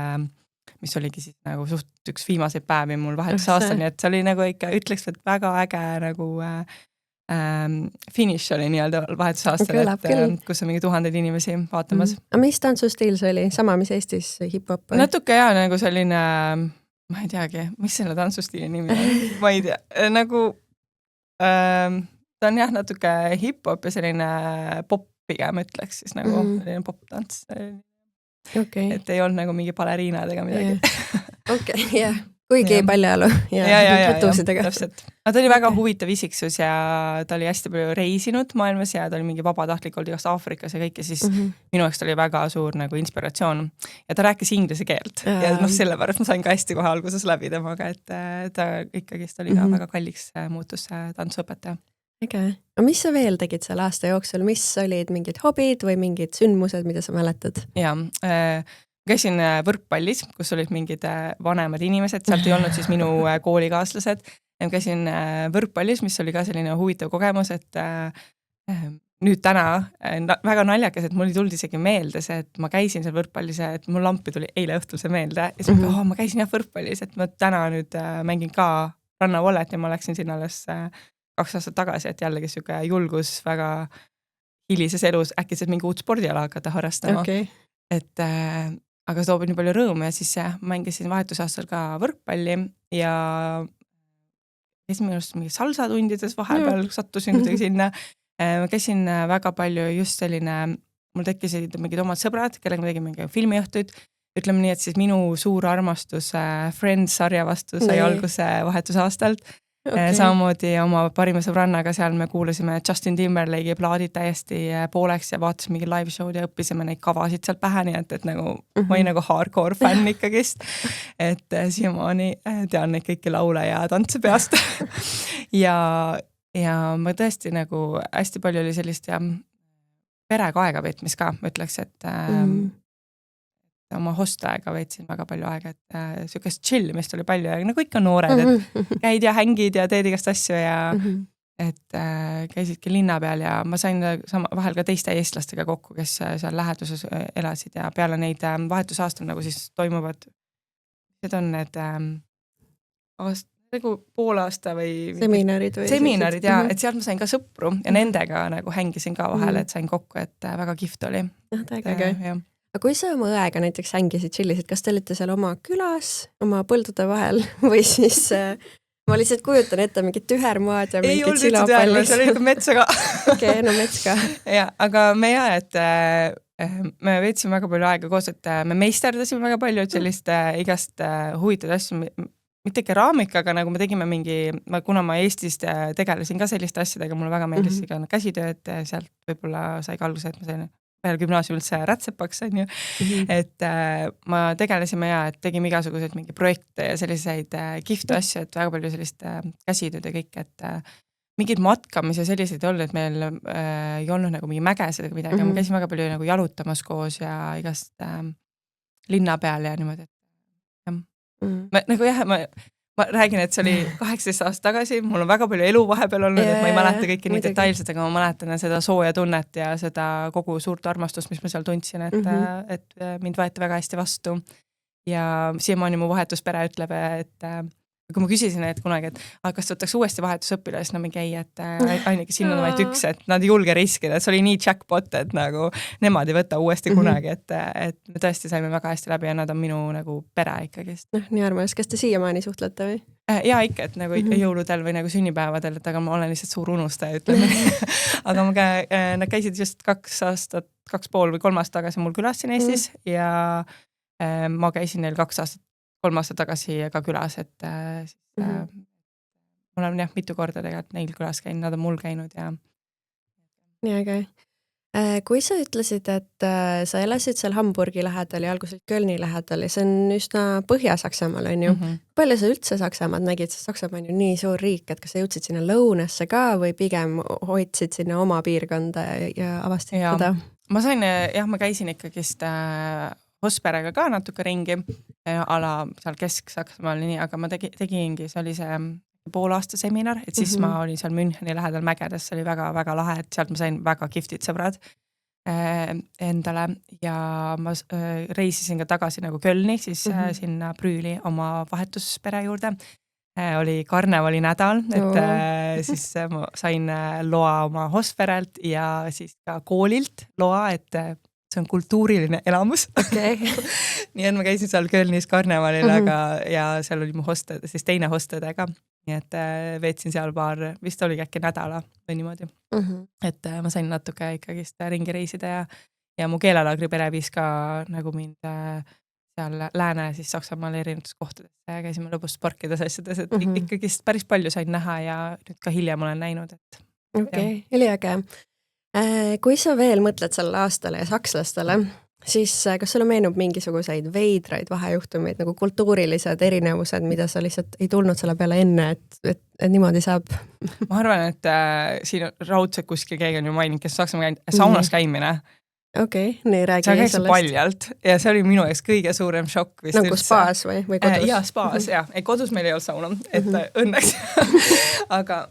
S2: mis oligi siis nagu suht üks viimaseid päevi mul vahetusaastal, nii et see oli nagu ikka, ütleks, et väga äge nagu finish oli nii-öelda vahetusaastal, et kus on mingi 1000 inimesi vaatamas.
S1: Aga mis tantsustiil see oli? Sama, mis Eestis hip-hop?
S2: Natuke jaa, nagu selline, ma ei teagi, mis selle tantsustiili nimi on, ma ei tea, nagu ta on jah natuke hip-hop ja selline pop pigem ütleks siis nagu selline pop-tants.
S1: Okay.
S2: Et ei olnud nagu mingi baleriinad ega midagi.
S1: Okei, jah. Kuigi paljajalu ja retuusidega.
S2: Täpselt. Ta oli väga huvitav isiksus ja ta oli hästi palju reisinud maailmas ja ta oli mingi vabatahtlik olnud igast Aafrikas ja kõik ja siis minu jaoks ta oli väga suur nagu inspiratsioon. Ja ta rääkis inglise keelt ja sellepärast ma sain ka hästi kohe alguses läbi temaga, et ta ikkagist oli ka väga kalliks muutus tantsuõpetaja.
S1: Äge. Aga mis sa veel tegid selle aasta jooksul? Mis olid mingid hobid või mingid sündmused, mida sa mäletad?
S2: Jaa, käisin võrkpallis, kus olid mingid vanemad inimesed, sealt ei olnud siis minu koolikaaslased. Käisin võrkpallis, mis oli ka selline huvitav kogemus, et nüüd täna väga naljakas, et mul ei tulnud isegi meelde see, et ma käisin seal võrkpallis, et mul lampi tuli eile õhtul see meelde ja siis ma käisin jah võrkpallis, et ma täna nüüd mängin ka rannavollet ja ma läksin sinna alles 2 aastat tagasi, et jällegi siuke julgus väga hilises elus äkitselt mingi uut spordiala hakata harrastama.
S1: Okay.
S2: Et aga see toob nii palju rõõmu ja siis mängisin vahetusaastal ka võrkpalli ja esimene mingi salsatundides vahepeal sattusin kuidagi sinna. Käisin väga palju just selline, mul tekkisid mingid omad sõbrad, kellega me tegime mingi filmiõhtuid. Ütleme nii, et siis minu suur armastus Friends sarja vastu sai alguse vahetusaastalt. Okay. Samamoodi oma parima sõbrannaga seal me kuulasime Justin Timberlake'i plaadid täiesti pooleks ja vaatasime mingi live show'd ja õppisime neid kavasid seal pähe, nii et nagu ma olin nagu hardcore fänn ikkagist, et siiamaani tean neid kõiki laule ja tantse peast ja ma tõesti nagu hästi palju oli sellist perega aega veetmis ka, ma ütleks, et oma hostaega veetsin väga palju aega, et sükest chillimist oli palju ja nagu ikka noored, et käid ja hängid ja teed igast asju ja et käisidki linna peal ja ma sain vahel ka teiste eestlastega kokku, kes seal läheduses elasid ja peale neid vahetusaastal nagu siis toimuvad, need on need nagu poolaasta või seminarid ja et sealt ma sain ka sõpru ja nendega nagu hängisin ka vahel, et sain kokku, et väga kihvt oli.
S1: Aga kui sa oma õega näiteks hängisid, chillisid, kas te olite seal oma külas, oma põldude vahel või siis ma lihtsalt kujutan ette mingit tühermaad ja mingit silapallis?
S2: See oli ikka metsa ka.
S1: Okei, no mets ka.
S2: Ja, aga me me veetsime väga palju aega koos, et me meisterdasime väga palju, et sellist igast huvitatud asju, mitte keraamikaga, nagu me tegime kuna ma Eestis tegelesin ka selliste asjadega, mulle väga meeldis iga käsitöö, et sealt võib-olla sai ka alguse, et ma sain peale gümnaasium üldse rätsepaks, on ju. Et ma tegelesime et tegime igasuguseid mingi projekte ja selliseid kihvtu asju, et väga palju sellist käsitööd ja kõik, et mingid matkamise selliseid olnud, et meil ei olnud nagu mingi mägesid ega midagi, ma käisin väga palju nagu jalutamas koos ja igast linna peal ja niimoodi, et nagu jah, ma räägin, et see oli 18 aastat tagasi, mul on väga palju elu vahepeal olnud, et ma ei mäleta kõiki nii detailselt, aga ma mäletan seda sooja tunnet ja seda kogu suurt armastust, mis ma seal tundsin, et mind võeti väga hästi vastu. Ja siiamaani mu vahetuspere ütleb, et kui ma küsisin, et kunagi, et kas võtaks uuesti vahetusõpilast, no mingi ei, et ainuke siin on vaid üks, et nad ei julge riskida, et see oli nii jackpot, et nagu nemad ei võta uuesti kunagi, et me tõesti saime väga hästi läbi ja nad on minu nagu pere ikkagist.
S1: Nii armas, kas te siiamaani suhtlete või?
S2: Ja ikka, et nagu jõuludel või nagu sünnipäevadel, et aga ma olen lihtsalt suur unustaja, ütleme. Aga nad käisid just 2,5 või 3 aastat tagasi mul külas siin Eestis ja ma käisin neil 3 aastat tagasi ka külas, et ma olen jah mitu korda tegelikult neil külas käinud, nad on mul käinud ja.
S1: Nii äge. Kui sa ütlesid, et sa elasid seal Hamburgi lähedal ja alguses Kölni lähedal ja see on üsna Põhja-Saksamaal, on ju. Palju sa üldse Saksamaad nägid, sest Saksamaa on ju nii suur riik, et kas sa jõudsid sinna lõunasse ka või pigem hoidsid sinna oma piirkonda ja avastasid seda?
S2: Ma sain, ma käisin ikkagist Hosperega ka natuke ringi, ala seal Kesk-Saksamaal, nii, aga ma tegingi, see oli see poolaasta seminar, et siis ma olin seal Müncheni lähedal mägedes, see oli väga-väga lahe, et sealt ma sain väga kihvtid sõbrad endale ja ma reisisin ka tagasi nagu Kölni, siis sinna Brüüli oma vahetuspere juurde. Oli karnevali nädal, et siis ma sain loa oma Hosperelt ja siis ka koolilt loa, et see on kultuuriline elamus.
S1: Okay.
S2: Nii et ma käisin seal Kölnis karnevalil, ja seal oli mu siis teine hostedega. Nii et veetsin seal vist oligi äkki nädala või niimoodi. Et ma sain natuke ikkagist ringi reisida ja mu keelelaagri pere viis ka nagu mind seal lääne siis Saksamaal erinevates kohtades ja käisime lõbust parkides asjades, et ikkagist päris palju sain näha ja nüüd ka hiljem olen näinud, et.
S1: Okei, üliäge. Kui sa veel mõtled selle aastale ja sakslastele, siis kas sulle meenub mingisuguseid veidraid vahejuhtumeid, nagu kultuurilised erinevused, mida sa lihtsalt ei tulnud selle peale enne, et niimoodi saab?
S2: Ma arvan, et siin raudselt kuskil keegi on ju maininud, kes Saksamaa käinud, saunas käimine.
S1: Okei, nii räägi
S2: sellest. See käis paljalt ja see oli minu ees kõige suurem šokk.
S1: Nagu spaas või kodus?
S2: Jaa, spaas, jah. Kodus meil ei olnud sauna, et õnneks. Aga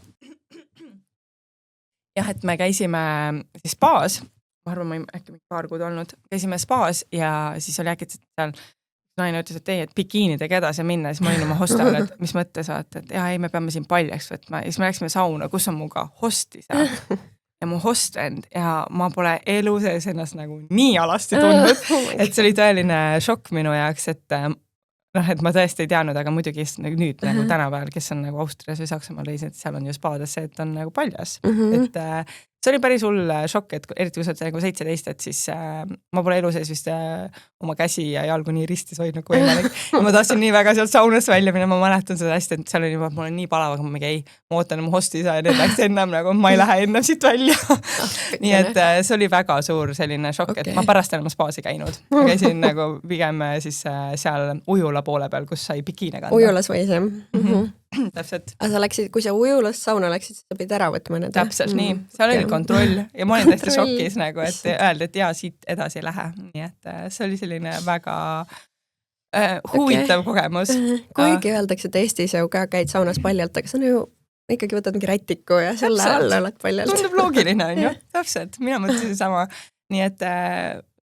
S2: jah, et me käisime siis spaas, ma arvan, ma äkki paar kuud olnud, käisime spaas ja siis oli äkki seal, naine ütles, et ei, et bikiinidega edasi minna, siis ma olin oma hostel, et mis mõtte saad, et ei, me peame siin paljaks võtma ja siis me läksime sauna, kus on muga hosti seal ja mu hostvend ja ma pole elu sees ennast nagu nii alasti tundnud, et see oli tõeline šokk minu jaoks, et ma tõesti ei teadnud, aga muidugi nüüd nagu tänapäeval, kes on nagu Austrias või Saksamaal reisid, seal on ju spaades see, et on nagu paljas. Et see oli päris hull šokk, et eriti kui sa oled nagu 17, et siis ma pole elu sees vist oma käsi ja jalgu nii ristis hoidnud kui võimalik. Ma tahtsin nii väga sealt saunast välja minna, ma mäletan seda hästi, et seal oli juba, ma olen nii palav, aga ma ootan mu hosti isa ja need läks ennem nagu, ma ei lähe ennem siit välja. Nii et see oli väga suur selline šokk, et ma pärast enam spaasi käinud. Ma käisin nagu pigem siis seal ujula poole peal, kus sai bikiine kanda.
S1: Ujulas või see?
S2: Täpselt.
S1: Aga sa läksid, kui sa ujulast sauna läksid, siis sa pidid ära võtma need.
S2: Täpselt nii, seal oli kontroll ja ma olin täiesti šokis nagu, et öeldi, et jaa, siit edasi ei lähe. Nii et see oli selline väga huvitav kogemus.
S1: Kuigi öeldakse, et Eestis ju ka käid saunas paljalt, aga sa ju ikkagi võtad mingi rätiku ja selle all oled paljalt.
S2: Tundub loogiline, on ju? Täpselt, mina mõtlesin sama. Nii et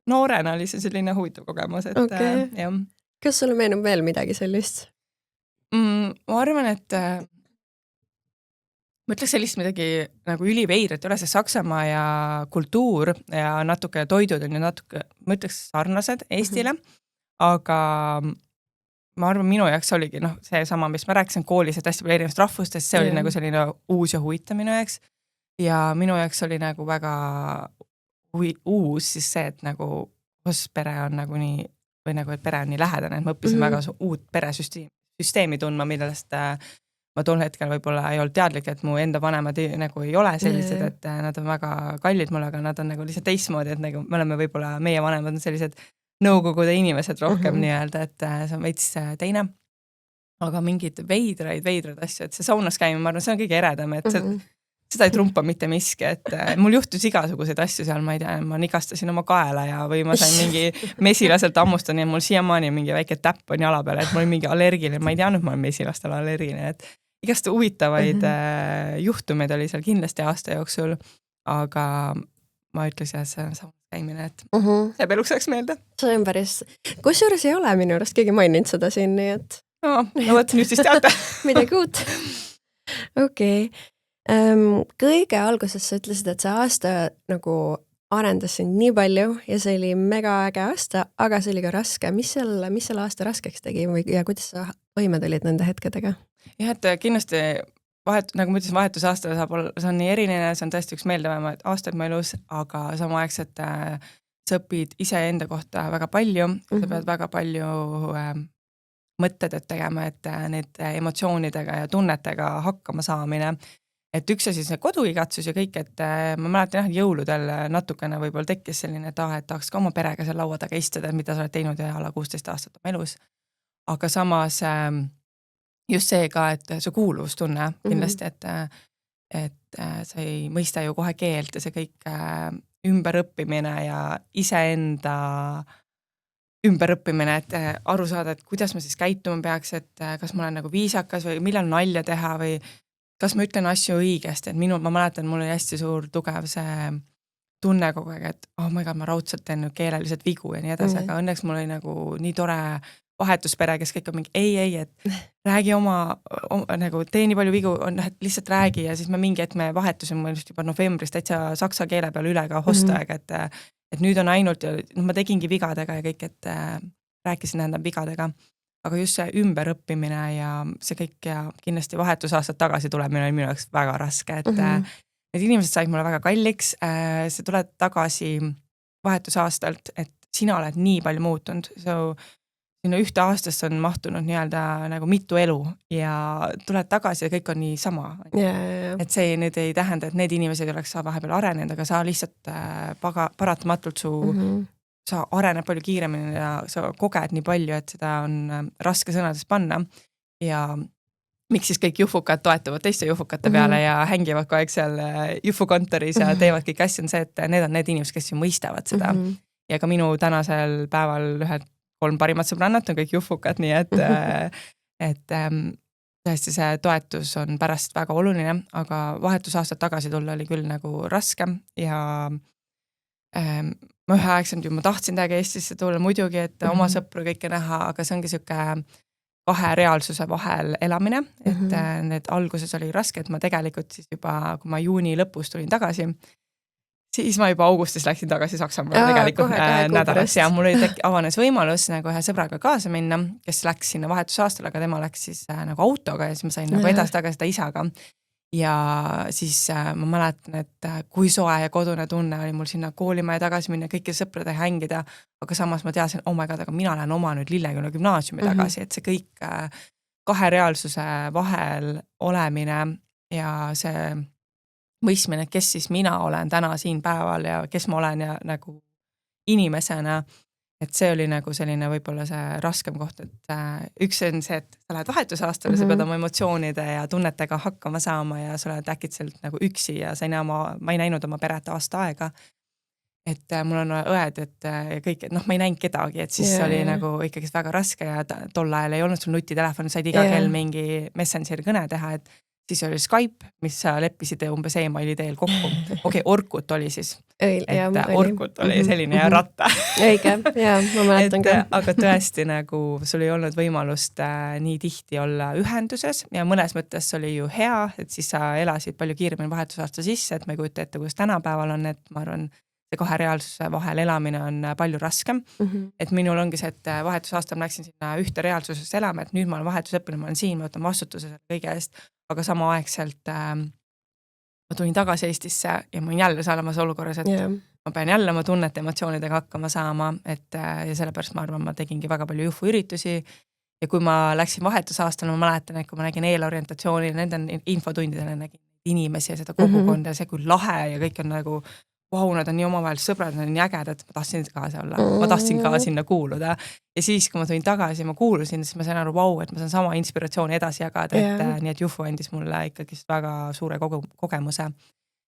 S2: noorena oli see selline huvitav kogemus. Et,
S1: Kas sulle meenub veel midagi sellist?
S2: Ma arvan, et ma ütleks sellist midagi nagu üliveidrat üle, see Saksamaa ja kultuur ja natuke toidud on ju natuke, ma ütleks sarnased Eestile, aga ma arvan, minu jaoks oligi see sama, mis ma rääkisin koolis, et hästi palju erinevast rahvustest, see oli nagu selline uus ja huvitav minu jaoks ja minu jaoks oli nagu väga uus siis see, et nagu pere on nagu nii, või nagu, et pere on nii lähedane, et ma õppisin väga uut peresüsteemi tundma, millest ma tol hetkel võib-olla ei olnud teadlik, et mu enda vanemad nagu ei ole sellised, et nad on väga kallid mulle, aga nad on nagu lihtsalt teistmoodi, et nagu me oleme võib-olla, meie vanemad on sellised nõukogude inimesed rohkem nii-öelda, et see on veits teine. Aga mingid veidraid asju, et see saunas käima, ma arvan, see on kõige eredam, et seda ei trumpa mitte miski, et mul juhtus igasuguseid asju seal, ma ei tea, ma nigastasin oma kaela ja või ma sain mingi mesilaselt hammustada, nii et mul siiamaani mingi väike täpp on jala peal, et mul oli mingi allergiline, ma ei teadnud, ma olen mesilastel allergiline, et igast huvitavaid juhtumeid oli seal kindlasti aasta jooksul, aga ma ütlesin, et see on saunas käimine, et see peluks saaks meelde.
S1: See on päris, kusjuures ei ole minu juures keegi maininud seda siin, nii et
S2: no võt, nüüd siis teate.
S1: midagi uut. Okei. Kõige alguses sa ütlesid, et see aasta nagu arendas sind nii palju ja see oli mega äge aasta, aga see oli ka raske. Mis selle aasta raskeks tegi ja kuidas sa toime tulid nende hetkedega?
S2: Jah, et kindlasti nagu ma ütlesin, vahetusaasta see on nii eriline, see on tõesti üks meeldivamaid aastaid mu elus, aga samaaegselt sa õpid iseenda kohta väga palju, sa pead väga palju mõttetööd tegema, et need emotsioonidega ja tunnetega hakkama saamine. Et üks asi see koduigatsus ja kõik, et ma mäletan jõuludel natukene võib-olla tekkis selline, et tahaks ka oma perega seal laua taga istuda, mida sa oled teinud ja ala 16 aastat oma elus. Aga samas just see ka, et see kuuluvustunne kindlasti, et sa ei mõista ju kohe keelt ja see kõik ümberõppimine ja iseenda ümberõppimine, et aru saada, et kuidas ma siis käituma peaks, et kas ma olen nagu viisakas või millal nalja teha või kas ma ütlen asju õigesti, et ma mäletan, mul oli hästi suur tugev see tunne kogu aeg, et oh my god, ma raudselt teen keeleliselt vigu ja nii edasi, aga õnneks mul oli nagu nii tore vahetuspere, kes kõik on mingi ei, et räägi oma nagu tee nii palju vigu, lihtsalt räägi ja siis me mingi hetk me vahetusime, ma just juba novembris täitsa saksa keele peal üle ka hostaega, et nüüd on ainult, ma tegingi vigadega ja kõik, et rääkisin vigadega. Aga just see ümberõppimine ja see kõik ja kindlasti vahetusaastad tagasi tulemine oli minu jaoks väga raske, et need inimesed said mulle väga kalliks, sa tuled tagasi vahetusaastalt, et sina oled nii palju muutunud, sinna ühte aastast on mahtunud nii-öelda nagu mitu elu ja tuled tagasi ja kõik on nii sama. Et see nüüd ei tähenda, et need inimesed oleks sa vahepeal arenenud, aga sa lihtsalt paratamatult sa areneb palju kiiremini ja sa koged nii palju, et seda on raske sõnades panna ja miks siis kõik juhvukad toetuvad teiste juhvukate peale ja hängivad kogu aeg seal juhvukontoris ja teevad kõik asju, on see, et need on need inimesed, kes ju mõistavad seda. Ja ka minu tänasel päeval 3 parimat sõbrannat on kõik juhvukad, nii et tõesti see toetus on pärast väga oluline, aga vahetusaastad tagasi tulla oli küll nagu raske ja ma üheaegselt ju ma tahtsin täiega Eestisse tulla muidugi, et oma sõpru kõike näha, aga see ongi siuke 2 reaalsuse vahel elamine, et need alguses oli raske, et ma tegelikult siis juba, kui ma juuni lõpus tulin tagasi, siis ma juba augustis läksin tagasi Saksamaale tegelikult nädalaks ja mul oli avanes võimalus nagu ühe sõbraga kaasa minna, kes läks sinna vahetusaastal, aga tema läks siis nagu autoga ja siis ma sain nagu edasi-tagasi ta isaga. Ja siis ma mäletan, et kui soe ja kodune tunne oli mul sinna koolimaja tagasi minna, kõiki sõprade hängida, aga samas ma teadsin, oh my god, aga mina lähen oma nüüd Lilleküla gümnaasiumi tagasi, et see kõik 2 reaalsuse vahel olemine ja see mõistmine, kes siis mina olen täna siin päeval ja kes ma olen ja nagu inimesena, et see oli nagu selline võib-olla see raskem koht, et üks on see, et sa lähed vahetusaastale, sa pead oma emotsioonide ja tunnetega hakkama saama ja sa oled äkitselt nagu üksi ja ma ei näinud oma peret aasta aega. Et mul on õed, et kõik, et ma ei näinud kedagi, et siis oli nagu ikkagi väga raske ja tol ajal ei olnud sul nutitelefon, said iga kell mingi Messengeri kõne teha, et siis oli Skype, mis sa leppisid umbes emaili teel kokku. Okei, Orkut oli siis. Orkut oli selline ja ratta.
S1: Õige, jaa, ma mäletan ka.
S2: Aga tõesti nagu sul ei olnud võimalust nii tihti olla ühenduses ja mõnes mõttes oli ju hea, et siis sa elasid palju kiiremini vahetusaasta sisse, et ma ei kujuta ette, kuidas tänapäeval on, et ma arvan, see 2 reaalsuse vahel elamine on palju raskem. Et minul ongi see, et vahetusaastal ma läksin sinna ühte reaalsusesse elama, et nüüd ma olen vahetusõppinu, ma olen siin, ma võtan vastutuse kõige eest, aga samaaegselt ma tulin tagasi Eestisse ja ma olin jälle salamas olukorras, et ma pean jälle oma tunnete emotsioonidega hakkama saama, et ja sellepärast ma arvan, ma tegingi väga palju juhvuüritusi ja kui ma läksin vahetusaastal, ma mäletan, et kui ma nägin eelorientatsioonil, nende infotundidele nägin inimesi ja seda kogukonda ja see kui lahe ja kõik on nagu vau, nad on nii omavahel sõbrad, nad on nii ägedad, ma tahtsin kaasa olla, ma tahtsin ka sinna kuuluda. Ja siis, kui ma tulin tagasi, ma kuulusin, siis ma sain aru, vau, et ma saan sama inspiratsiooni edasi jagada, et nii et Juhvu andis mulle ikkagi väga suure kogemuse.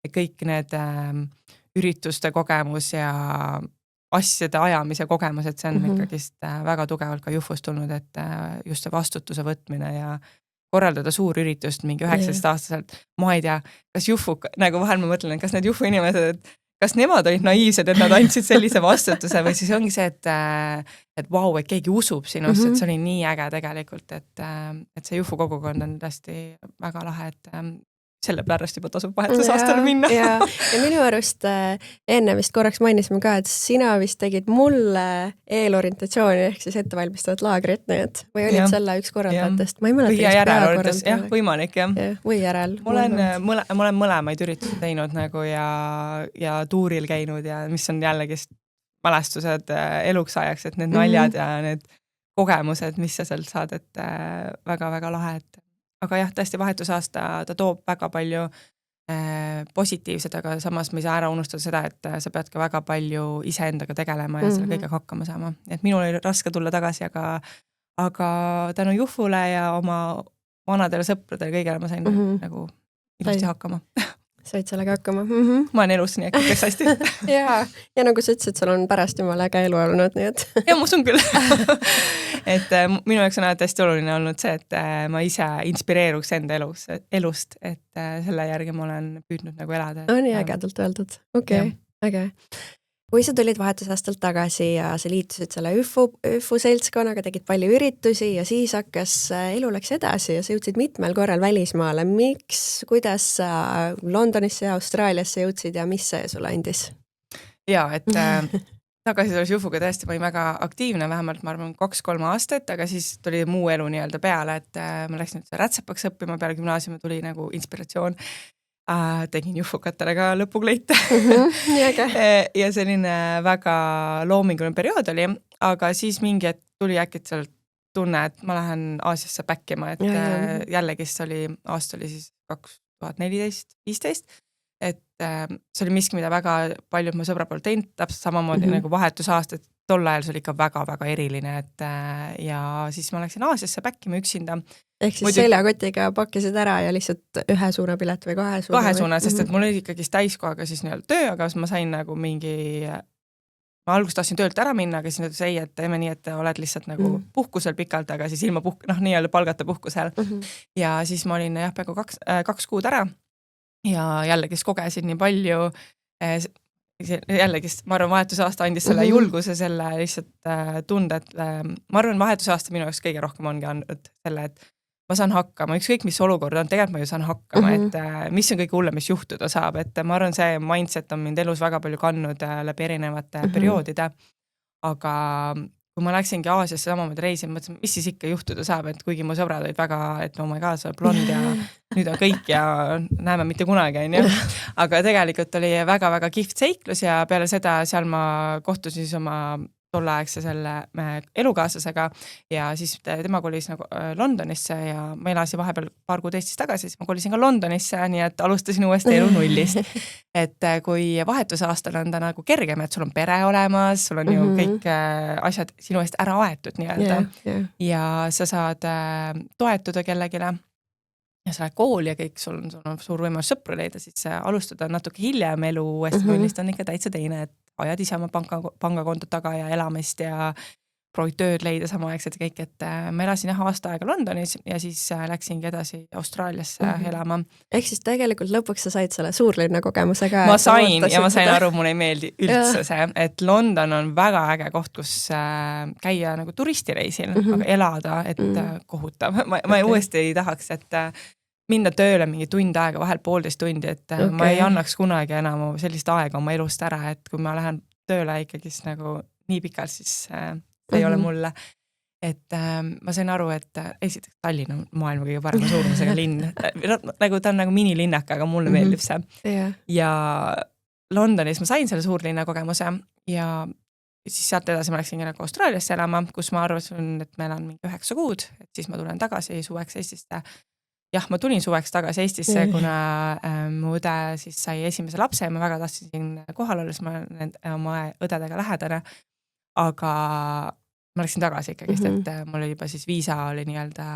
S2: Ja kõik need ürituste kogemus ja asjade ajamise kogemus, et see on ikkagi väga tugevalt ka Juhvust tulnud, et just see vastutuse võtmine ja korraldada suur üritust mingi 19-aastaselt, ma ei tea, kas Juhvu, nagu vahel ma mõtlen, kas need Juhvu inimesed, kas nemad olid naiivsed, et nad andsid sellise vastutuse või siis ongi see, et vau, et keegi usub sinust, et see oli nii äge tegelikult, et see Jufu kogukond on tõesti väga lahe, et selle pärast juba tasub vahetusaastale minna.
S1: ja minu arust enne vist korraks mainisime ka, et sina vist tegid mulle eelorientatsiooni ehk siis ettevalmistavat laagrit, nii et või olid selle üks korraldajatest, ma ei mäleta.
S2: või järelorientas, jah, võimalik, jah.
S1: Või järel.
S2: Ma olen mõlemaid üritusi teinud nagu ja tuuril käinud ja mis on jällegi mälestused eluks ajaks, et need naljad ja need kogemused, mis sa sealt saad, et väga-väga lahe, et aga jah, tõesti vahetusaasta ta toob väga palju positiivset, aga samas ma ei saa ära unustada seda, et sa pead ka väga palju iseendaga tegelema ja selle kõigega hakkama saama. Et minul oli raske tulla tagasi, aga tänu Jufule ja oma vanadele sõpradele kõigele ma sain nagu ilusti hakkama.
S1: Said sellega hakkama.
S2: Ma olen elus nii äkki hästi.
S1: ja nagu sa ütlesid, sul on pärast jumala äge elu olnud, nii et...
S2: ja ma usun küll. et minu jaoks on hästi oluline olnud see, et ma ise inspireeruks enda elust, et selle järgi ma olen püüdnud nagu elada.
S1: On nii ägedalt öeldud. Okei, äge. Kui sa tulid vahetusaastalt tagasi ja sa liitusid selle Üfu seltskonnaga, tegid palju üritusi ja siis hakkas, elu läks edasi ja sa jõudsid mitmel korral välismaale. Miks, kuidas sa Londonisse ja Austraaliasse jõudsid ja mis see sulle andis?
S2: Ja, et tagasi tulles Jufuga tõesti ma olin väga aktiivne, vähemalt ma arvan 2-3 aastat, aga siis tuli muu elu nii-öelda peale, et ma läksin rätsepaks õppima, peale gümnaasiumi tuli nagu inspiratsioon. Tegin Jufukatele ka lõpukleite ja selline väga loominguline periood oli, aga siis mingi hetk tuli äkki sealt tunne, et ma lähen Aasiasse päkkima, et jällegi aasta oli siis 2014-15, et see oli miski, mida väga paljud mu sõbra poolt teinud, täpselt samamoodi nagu vahetusaasta, et tol ajal see oli ikka väga-väga eriline, et ja siis ma läksin Aasiasse päkkima üksinda.
S1: Ehk siis seljakotiga pakkisid ära ja lihtsalt ühe suuna pilet või kahe suuna?
S2: Kahe suuna, sest et mul oli ikkagi täiskohaga siis nii-öelda töö, aga ma sain nagu ma alguses tahtsin töölt ära minna, aga siis nüüd ei, et teeme nii, et oled lihtsalt nagu puhkusel pikalt, aga siis ilma nii-öelda palgata puhkusel. Ja siis ma olin peaaegu 2 kuud ära ja jällegi kogesin nii palju, jällegi, ma arvan, vahetusaasta andis selle julguse, selle lihtsalt tunde, et ma arvan, vahetusaasta minu jaoks kõige rohkem ongi andnud selle, et ma saan hakkama, ükskõik mis olukord on, tegelikult ma ju saan hakkama, et mis on kõige hullem, mis juhtuda saab, et ma arvan, see mindset on mind elus väga palju kandnud läbi erinevate perioodide, aga kui ma läksingi Aasiasse samamoodi reisima, mõtlesin, mis siis ikka juhtuda saab, et kuigi mu sõbrad olid väga, et oh my god, sa oled blond ja nüüd on kõik ja näeme mitte kunagi, aga tegelikult oli väga-väga kihvt seiklus ja peale seda seal ma kohtusin siis oma tolleaegse selle elukaaslasega ja siis tema kolis nagu Londonisse ja ma elasin vahepeal paar kuud Eestis tagasi, siis ma kolisin ka Londonisse, nii et alustasin uuesti elu nullist. Et kui vahetusaastal on ta nagu kergem, et sul on pere olemas, sul on ju kõik asjad sinu eest ära aetud nii-öelda ja sa saad toetuda kellegile ja sa lähed kooli ja kõik, sul on suur võimalus sõpru leida, siis alustada natuke hiljem elu uuesti nullist on ikka täitsa teine, et ajad ise oma pangakontot taga ja elamist ja proovid tööd leida samaaegselt ja kõik, et ma elasin aasta aega Londonis ja siis läksingi edasi Austraaliasse elama.
S1: Ehk siis tegelikult lõpuks sa said selle suurlinna kogemuse ka.
S2: Ma sain ja ma sain aru, mulle ei meeldi üldse see, et London on väga äge koht, kus käia nagu turistireisil, aga elada, et kohutav. Ma uuesti ei tahaks, et minna tööle mingi tund aega, vahel 1,5 tundi, et ma ei annaks kunagi enam sellist aega oma elust ära, et kui ma lähen tööle ikkagi nagu nii pikalt, siis see ei ole mulle. Et ma sain aru, et esiteks Tallinn on maailma kõige parema suurusega linn. Nagu ta on nagu minilinnaka, aga mulle meeldib see. Ja Londonis ma sain selle suurlinna kogemuse ja siis sealt edasi ma läksin nagu Austraaliasse elama, kus ma arvasin, et ma elan 9 kuud, et siis ma tulen tagasi suveks Eestisse. Jah, ma tulin suveks tagasi Eestisse, kuna mu õde siis sai esimese lapse ja ma väga tahtsin siin kohal olla, siis ma olen oma õdedega lähedane, aga ma läksin tagasi ikkagi, et mul oli juba siis viisa oli nii-öelda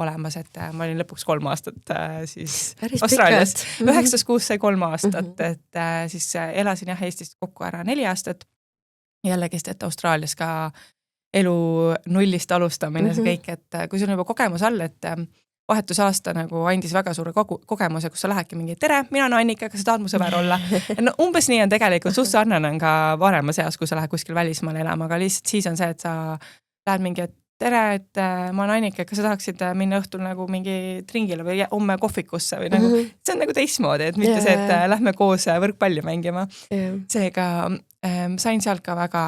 S2: olemas, et ma olin lõpuks 3 aastat siis Austraalias. 9 kuus sai 3 aastat, et siis elasin jah Eestist kokku ära 4 aastat. Jällegist, et Austraalias ka elu nullist alustamine, see kõik, et kui sul on juba kogemus all, et vahetusaasta nagu andis väga suure kogemuse, kus sa lähedki mingi tere, mina olen Annika, kas sa tahad mu sõber olla? No umbes nii on tegelikult, suht sarnane on ka vanemas eas, kui sa lähed kuskil välismaale elama, aga lihtsalt siis on see, et sa lähed mingi, et tere, et ma olen Annika, kas sa tahaksid minna õhtul nagu mingi tringile või homme kohvikusse või nagu, see on nagu teistmoodi, et mitte see, et lähme koos võrkpalli mängima. Seega sain sealt ka väga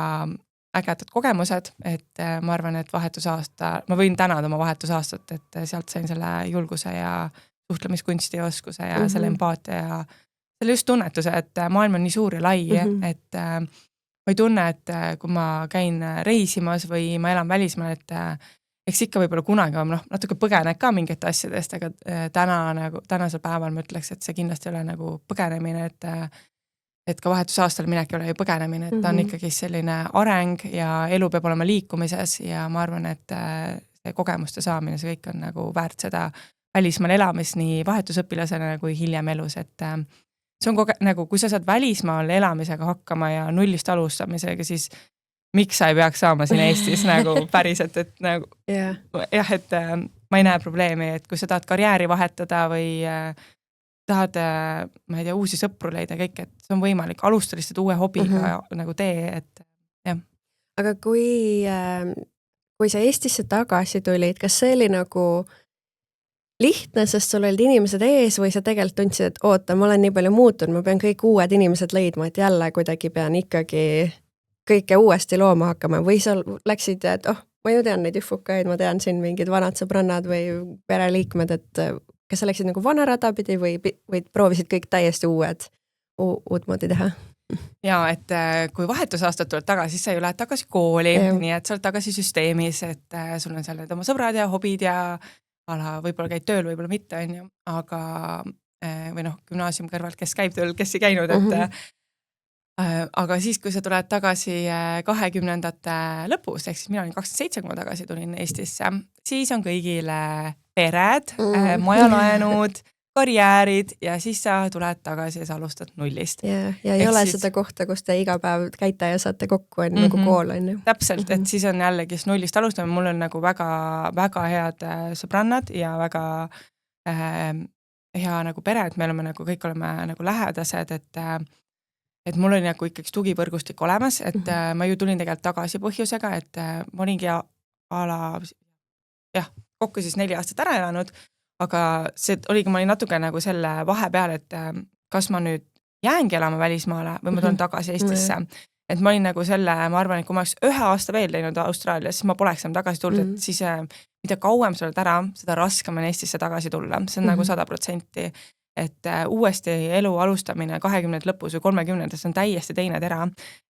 S2: ägedad kogemused, et ma arvan, et vahetusaasta, ma võin tänada oma vahetusaastat, et sealt sain selle julguse ja suhtlemiskunsti ja oskuse ja selle empaatia ja selle just tunnetuse, et maailm on nii suur ja lai, et ma ei tunne, et kui ma käin reisimas või ma elan välismaal, et eks ikka võib-olla kunagi on natuke põgened ka mingite asjadest, aga tänasel päeval ma ütleks, et see kindlasti ei ole nagu põgenemine, et ka vahetusaastal minek ei ole ju põgenemine, et ta on ikkagi selline areng ja elu peab olema liikumises ja ma arvan, et see kogemuste saamine, see kõik on nagu väärt seda välismaal elamist nii vahetusõpilasena kui hiljem elus, et see on nagu, kui sa saad välismaal elamisega hakkama ja nullist alustamisega, siis miks sa ei peaks saama siin Eestis nagu päriselt, et nagu jah, et ma ei näe probleemi, et kui sa tahad karjääri vahetada või tahad, ma ei tea, uusi sõpru leida kõik, et see on võimalik, alusta lihtsalt uue hobiga nagu tee, et jah.
S1: Aga kui sa Eestisse tagasi tulid, kas see oli nagu lihtne, sest sul olid inimesed ees või sa tegelikult tundsid, et oota, ma olen nii palju muutunud, ma pean kõik uued inimesed leidma, et jälle kuidagi pean ikkagi kõike uuesti looma hakkama või sa läksid, et ma ju tean neid üfukaid, ma tean siin mingid vanad sõbrannad või pereliikmed, et kas sa läksid nagu vana rada pidi või proovisid kõik täiesti uut moodi teha?
S2: Jaa, et kui vahetusaastad tuled tagasi, siis sa ju lähed tagasi kooli, nii et sa oled tagasi süsteemis, et sul on seal need oma sõbrad ja hobid ja võib-olla käid tööl, võib-olla mitte, on ju, aga või gümnaasium kõrvalt, kes käib tööl, kes ei käinud, et aga siis, kui sa tuled tagasi 20-ndate lõpus, ehk siis mina olin 27, kui ma tagasi tulin Eestisse, siis on kõigile pered, majalaenud, karjäärid ja siis sa tuled tagasi ja sa alustad nullist.
S1: Ja ei ole seda kohta, kus te iga päev käite ja saate kokku, on nagu kool, on ju.
S2: Täpselt, et siis on jällegi nullist alustame, mul on nagu väga, väga head sõbrannad ja väga hea nagu pere, et me oleme nagu, kõik oleme nagu lähedased, et mul oli nagu ikkagi tugivõrgustik olemas, et ma ju tulin tegelikult tagasi põhjusega, et ma olingi kokku siis 4 aastat ära elanud, aga see oligi, ma olin natuke nagu selle vahepeal, et kas ma nüüd jäängi elama välismaale või ma tulen tagasi Eestisse. Et ma olin nagu selle, ma arvan, et kui ma oleks 1 aasta veel teinud Austraalias, siis ma poleks enam tagasi tulnud, et siis mida kauem sa oled ära, seda raskem on Eestisse tagasi tulla. See on nagu 100%. Et uuesti elu alustamine 20 lõpus või 30, see on täiesti teine tera.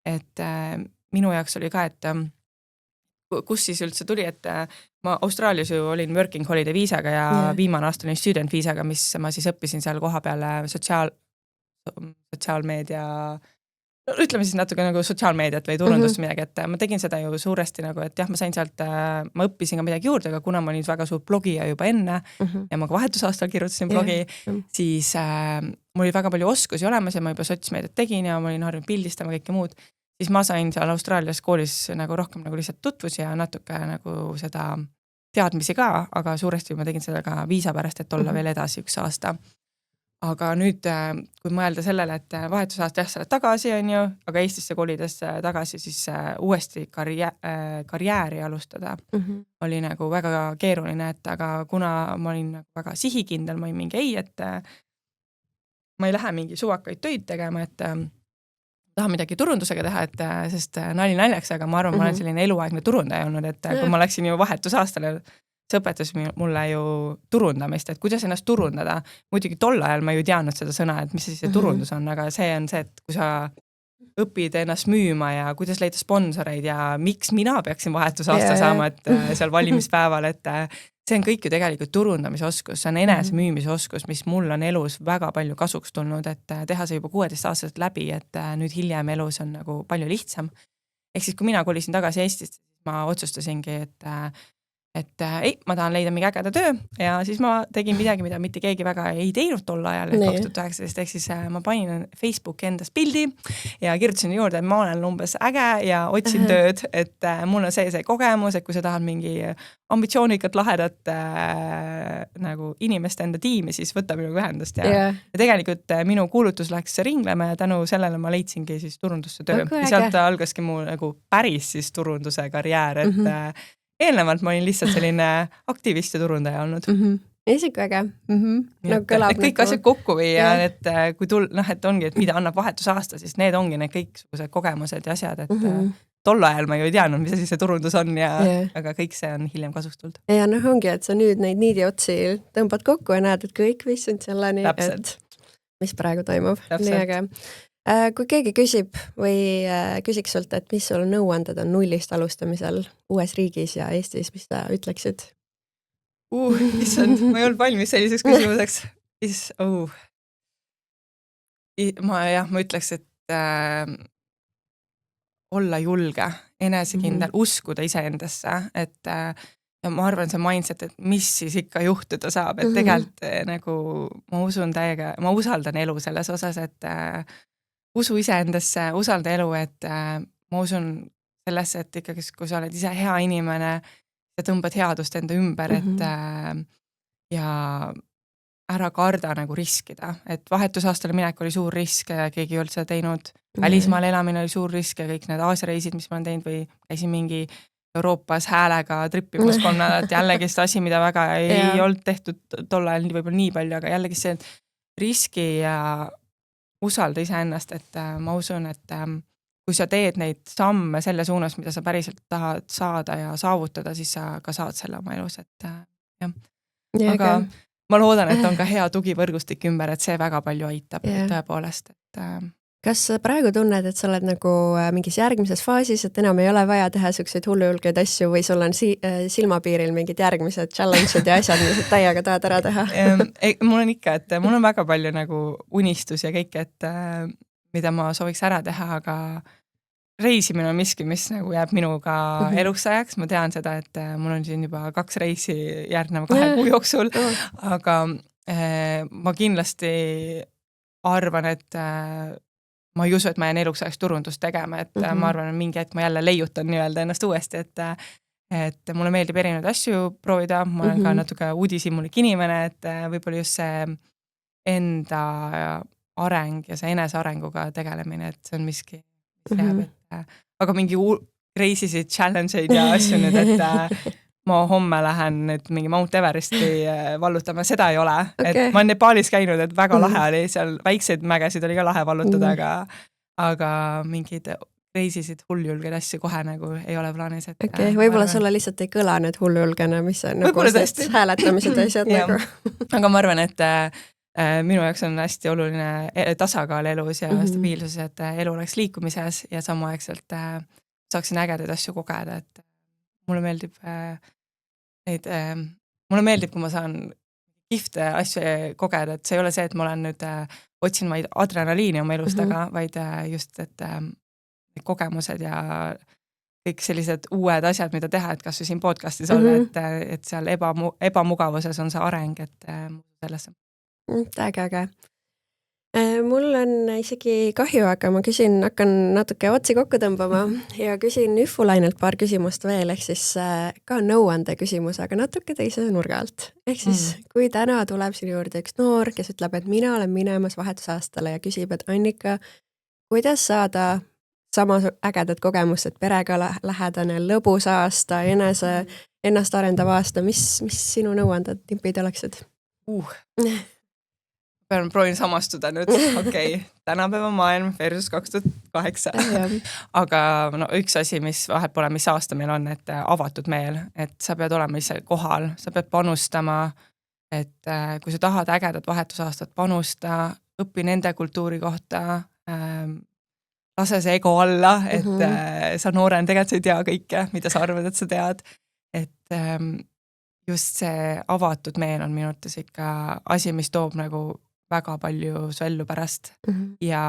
S2: Et minu jaoks oli ka, et kus siis üldse tuli, et ma Austraalias ju olin working holiday viisaga ja viimane aasta olin student viisaga, mis ma siis õppisin seal koha peale sotsiaalmeedia, ütleme siis natuke nagu sotsiaalmeediat või turundust midagi, et ma tegin seda ju suuresti nagu, et jah, ma sain sealt, ma õppisin ka midagi juurde, aga kuna ma olin väga suur blogija juba enne ja ma ka vahetusaastal kirjutasin blogi, siis mul oli väga palju oskusi olemas ja ma juba sotsmeediat tegin ja ma olin harjunud pildistama kõike muud, siis ma sain seal Austraalias koolis nagu rohkem nagu lihtsalt tutvusi ja natuke nagu seda teadmisi ka, aga suuresti ma tegin seda ka viisa pärast, et olla veel edasi 1 aasta. Aga nüüd, kui mõelda sellele, et vahetusaasta sa oled tagasi, on ju, aga Eestisse kolides tagasi, siis uuesti karjääri alustada oli nagu väga keeruline, et aga kuna ma olin väga sihikindel, ma olin mingi ei, et ma ei lähe mingi suvakaid töid tegema, et tahan midagi turundusega teha, et sest nali naljaks, aga ma arvan, ma olen selline eluaegne turundaja olnud, et kui ma läksin ju vahetusaastale, see õpetas mulle ju turundamist, et kuidas ennast turundada. Muidugi tol ajal ma ju teadnud seda sõna, et mis see turundus on, aga see on see, et kui sa õpid ennast müüma ja kuidas leida sponsoreid ja miks mina peaksin vahetusaasta saama, et seal valimispäeval, et see on kõik ju tegelikult turundamise oskus, see on enese müümise oskus, mis mul on elus väga palju kasuks tulnud, et teha see juba 16-aastaselt läbi, et nüüd hiljem elus on nagu palju lihtsam. Ehk siis, kui mina kolisin tagasi Eestist, ma otsustasingi, et et ei, ma tahan leida mingi ägeda töö ja siis ma tegin midagi, mida mitte keegi väga ei teinud tol ajal, 2019, ehk siis ma panin Facebooki endas pildi ja kirjutasin juurde, et ma olen umbes äge ja otsin tööd, et mul on see kogemus, et kui sa tahad mingi ambitsioonikat lahedat nagu inimest enda tiimi, siis võta minuga ühendust ja tegelikult minu kuulutus läks ringlema ja tänu sellele ma leidsingi siis turundusse töö. Ja sealt algaski mu nagu päris siis turunduse karjäär, et eelnevalt ma olin lihtsalt selline aktivist ja turundaja olnud.
S1: Isegi äge. No, kõlab
S2: kõik
S1: nagu...
S2: asjad kokku viia, et kui et ongi, et mida annab vahetusaasta, siis need ongi need kõiksugused kogemused ja asjad, et tol ajal ma ju ei teadnud, mis asi see turundus on aga kõik see on hiljem kasustult.
S1: Ja noh, ongi, et sa nüüd neid niidiotsi tõmbad kokku ja näed, et kõik vissinud selleni, et mis praegu toimub. Nii äge. Kui keegi küsib või küsiks sult, et mis sul nõuanded on nullist alustamisel uues riigis ja Eestis, mis sa ütleksid?
S2: Issand, ma ei olnud valmis selliseks küsimuseks. Ma ütleks, et olla julge, enesekindel, uskuda iseendasse, et ja ma arvan, see mindset, et mis siis ikka juhtuda saab, et tegelikult nagu ma usun täiega, ma usaldan elu selles osas, et usu iseendasse, usalda elu, et ma usun sellesse, et ikkagi, kui sa oled ise hea inimene, sa tõmbad headust enda ümber, et ja ära karda nagu riskida, et vahetusaastale minek oli suur risk ja keegi ei olnud seda teinud, välismaal elamine oli suur risk ja kõik need Aasia reisid, mis ma olen teinud või käisin mingi Euroopas häälega trippimas 3 nädalat, jällegi seda asi, mida väga ei olnud tehtud tol ajal võib-olla nii palju, aga jällegi see riski ja usalda iseennast, et ma usun, et kui sa teed neid samme selle suunas, mida sa päriselt tahad saada ja saavutada, siis sa ka saad selle oma elus, et jah. Aga ma loodan, et on ka hea tugivõrgustik ümber, et see väga palju aitab tõepoolest.
S1: Kas sa praegu tunned, et sa oled nagu mingis järgmises faasis, et enam ei ole vaja teha selliseid hullujulgeid asju või sul on silmapiiril mingid järgmised challenge'id ja asjad, mis täiega tahad ära teha?
S2: Mul on ikka, et mul on väga palju nagu unistus ja kõik, et mida ma sooviks ära teha, aga reisimine on miski, mis nagu jääb minuga eluks ajaks. Ma tean seda, et mul on siin juba 2 reisi järgneva 2 kuu jooksul, aga ma kindlasti arvan, et ma ei usu, et ma jään eluks ajaks turundust tegema, et ma arvan, et mingi hetk ma jälle leiutan nii-öelda ennast uuesti, et mulle meeldib erinevaid asju proovida, ma olen ka natuke uudishimulik inimene, et võib-olla just see enda areng ja see enesearenguga tegelemine, et see on miski, mis jääb, aga mingi reisisid, challenge'id ja asju nüüd, et ma homme lähen nüüd mingi Mount Everesti vallutama, seda ei ole. Et ma olen Nepaalis käinud, et väga lahe oli, seal väikseid mägesid oli ka lahe vallutada, aga mingid reisisid hulljulgeid asju kohe nagu ei ole plaanis.
S1: Võib-olla sulle lihtsalt ei kõla need hulljulgene, mis on nagu hääletamised asjad nagu.
S2: Aga ma arvan, et minu jaoks on hästi oluline tasakaal elus ja stabiilsus, et elu oleks liikumises ja samaaegselt saaksin ägedaid asju kogeda, et mulle meeldib mulle meeldib, kui ma saan kihvte asju kogeda, et see ei ole see, et ma olen nüüd otsin vaid adrenaliini oma elust taga, vaid just, et kogemused ja kõik sellised uued asjad, mida teha, et kas või siin podcastis olla, et seal ebamugavuses on see areng, et sellesse.
S1: Äge. Mul on isegi kahju, aga ma hakkan natuke otsi kokku tõmbama ja küsin Üfulainelt paar küsimust veel, ehk siis ka nõuande küsimus, aga natuke teise nurga alt. Ehk siis, kui täna tuleb sinu juurde üks noor, kes ütleb, et mina olen minemas vahetusaastale ja küsib, et Annika, kuidas saada sama ägedat kogemust, et perega lähedane, lõbus aasta, ennast arendav aasta, mis sinu nõuanded tipid oleksid?
S2: Proovin samastuda nüüd, tänapäeva maailm versus 2008. Aga üks asi, mis vahet pole, mis aasta meil on, et avatud meel, et sa pead olema ise kohal, sa pead panustama, et kui sa tahad ägedat vahetusaastat panusta, õpi nende kultuuri kohta, lase see ego alla, et sa noorena tegelikult sa ei tea kõike, mida sa arvad, et sa tead, et just see avatud meel on minu arvates ikka asi, mis toob nagu väga palju su ellu pärast ja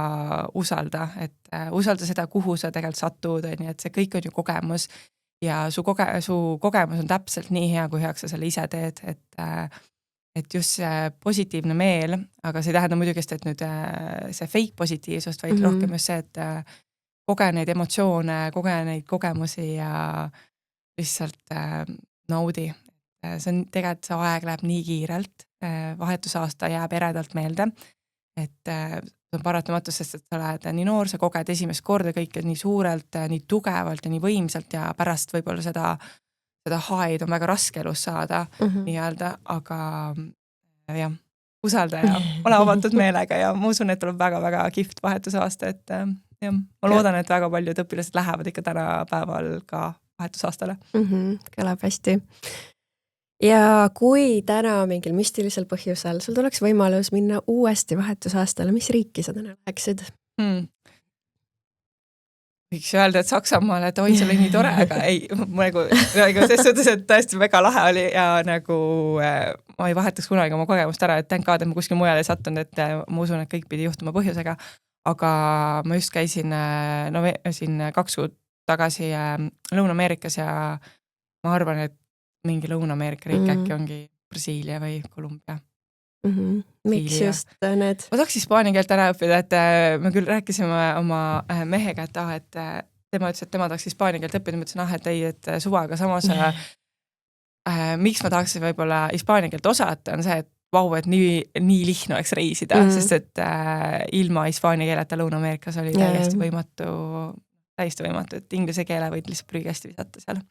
S2: usalda, et usalda seda, kuhu sa tegelikult satud, et see kõik on ju kogemus ja su kogemus on täpselt nii hea, kui heaks sa selle ise teed, et just see positiivne meel, aga see ei tähenda muidugi, et nüüd see fake positiivsust, vaid rohkem just see, et koge neid emotsioone, koge neid kogemusi ja lihtsalt naudi. See on tegelikult see aeg läheb nii kiirelt, vahetusaasta jääb eredalt meelde, et see on paratamatus, sest et sa oled nii noor, sa koged esimest korda kõike nii suurelt, nii tugevalt ja nii võimsalt ja pärast võib-olla seda haid on väga raske elus saada nii-öelda, aga jah, usalda ja ole avatud meelega ja ma usun, et tuleb väga-väga kihvt vahetusaasta, et jah, ma loodan, et väga paljud õpilased lähevad ikka tänapäeval ka vahetusaastale.
S1: Kõlab hästi. Ja kui täna mingil müstilisel põhjusel sul tuleks võimalus minna uuesti vahetusaastale, mis riiki sa täna läheksid?
S2: Võiks öelda, et Saksamaale, et oi, see oli nii tore, aga ei, nagu selles suhtes, et tõesti väga lahe oli ja nagu ma ei vahetaks kunagi oma kogemust ära, et tänkaad, et ma kuskil mujal ei sattunud, et ma usun, et kõik pidi juhtuma põhjusega, aga ma just käisin siin 2 kuud tagasi Lõuna-Ameerikas ja ma arvan, et mingi Lõuna-Ameerika riik äkki ongi Brasiilia või Kolumbia.
S1: Miks just need?
S2: Ma tahaks hispaania keelt ära õppida, et me küll rääkisime oma mehega, et tema ütles, et tema tahaks hispaania keelt õppida, ma ütlesin, et ei, et suva, aga samas miks ma tahaks võib-olla hispaania keelt osata, on see, et et nii lihtne oleks reisida, sest et ilma hispaania keeleta Lõuna-Ameerikas oli täiesti võimatu, et inglise keele võid lihtsalt prügesti visata seal.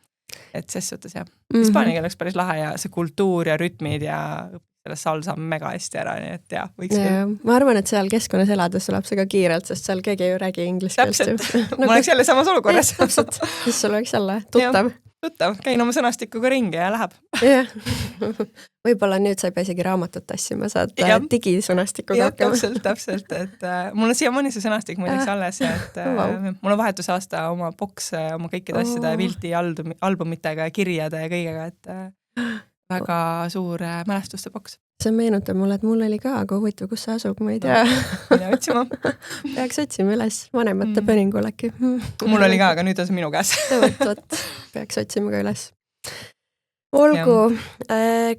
S2: Et ses suhtes jah. Hispaania keel oleks päris lahe ja see kultuur ja rütmid ja sellest salsa mega hästi ära, nii et jah, võiks küll.
S1: Ma arvan, et seal keskkonnas elades tuleb see ka kiirelt, sest seal keegi ju räägi inglise keelt.
S2: Ma oleks jälle samas olukorras.
S1: Täpselt, siis sul oleks jälle tuttav.
S2: Käin oma sõnastikuga ringi ja läheb.
S1: Võib-olla nüüd sa ei pea isegi raamatut tassima, saad digisõnastikuga
S2: hakkama. Täpselt, et mul on siiamaani see sõnastik muideks alles ja et mul on vahetusaasta oma boks, oma kõikide asjade pilti albumitega ja kirjade ja kõigega, et väga suur mälestuste boks.
S1: See meenutab mulle, et mul oli ka, aga huvitav, kus see asub, ma ei tea.
S2: Mine otsima.
S1: Peaks otsima üles vanemate pöningul äkki.
S2: Mul oli ka, aga nüüd on see minu käes.
S1: Peaks otsima ka üles. Olgu,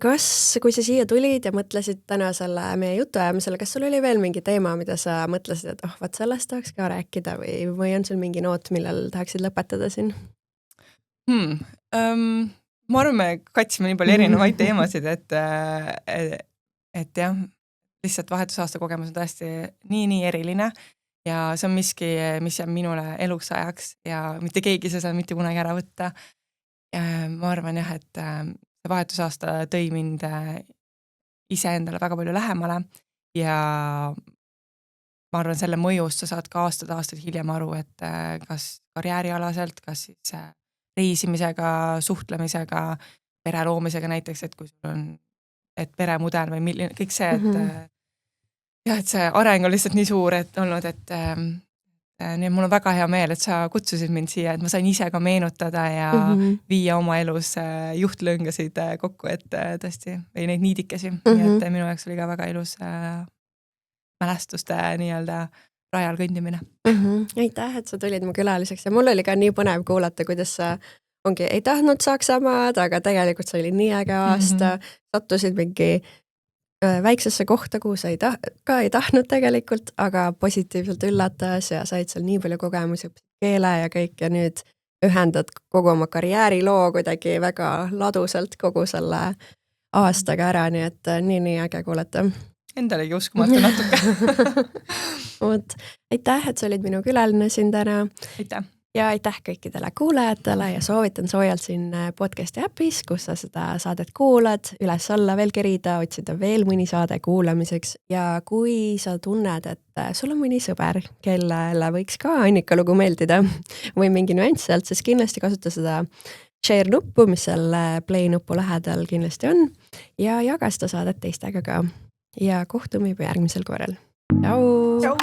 S1: kas, kui sa siia tulid ja mõtlesid täna selle meie jutuajamisele, kas sul oli veel mingi teema, mida sa mõtlesid, et vaat sellest tahaks ka rääkida või on sul mingi noot, millel tahaksid lõpetada siin?
S2: Ma arvan, me katsime nii palju erinevaid teemasid, et jah, lihtsalt vahetusaasta kogemus on tõesti nii eriline ja see on miski, mis jääb minule eluks ajaks ja mitte keegi seda mitte kunagi ära võtta. Ma arvan jah, et see vahetusaasta tõi mind ise endale väga palju lähemale ja ma arvan, selle mõjust sa saad ka aastaid hiljem aru, et kas karjäärialaselt, kas siis reisimisega, suhtlemisega, pere loomisega näiteks, et kui sul on peremudel või milline, kõik see, et see areng on lihtsalt nii suur, et olnud, et nii mul on väga hea meel, et sa kutsusid mind siia, et ma sain ise ka meenutada ja viia oma elus juhtlõngasid kokku, et tõesti, või neid niidikesi, nii et minu jaoks oli ka väga ilus mälestuste nii-öelda rajal kõndimine.
S1: Aitäh, et sa tulid mu külaliseks ja mul oli ka nii põnev kuulata, kuidas sa ei tahtnud Saksamaad, aga tegelikult see oli nii äge aasta, sattusid mingi väiksesse kohta, kuhu sa ka ei tahtnud tegelikult, aga positiivselt üllatas ja said seal nii palju kogemusi, keele ja kõik ja nüüd ühendad kogu oma karjääriloo kuidagi väga ladusalt kogu selle aastaga ära, nii et nii äge kuulata.
S2: Endalegi uskumatu natuke.
S1: Aitäh, et sa olid minu külaline siin täna.
S2: Aitäh.
S1: Ja aitäh kõikidele kuulajatele ja soovitan soojalt siin podcasti äpis, kus sa seda saadet kuulad, üles alla veel kerida, otsida veel mõni saade kuulamiseks ja kui sa tunned, et sul on mõni sõber, kellele võiks ka Annika lugu meeldida või mingi nüanss sealt, siis kindlasti kasuta seda share nuppu, mis selle play nuppu lähedal kindlasti on ja jaga seda saadet teistega ka. Ja kohtume juba järgmisel korral. Tšau!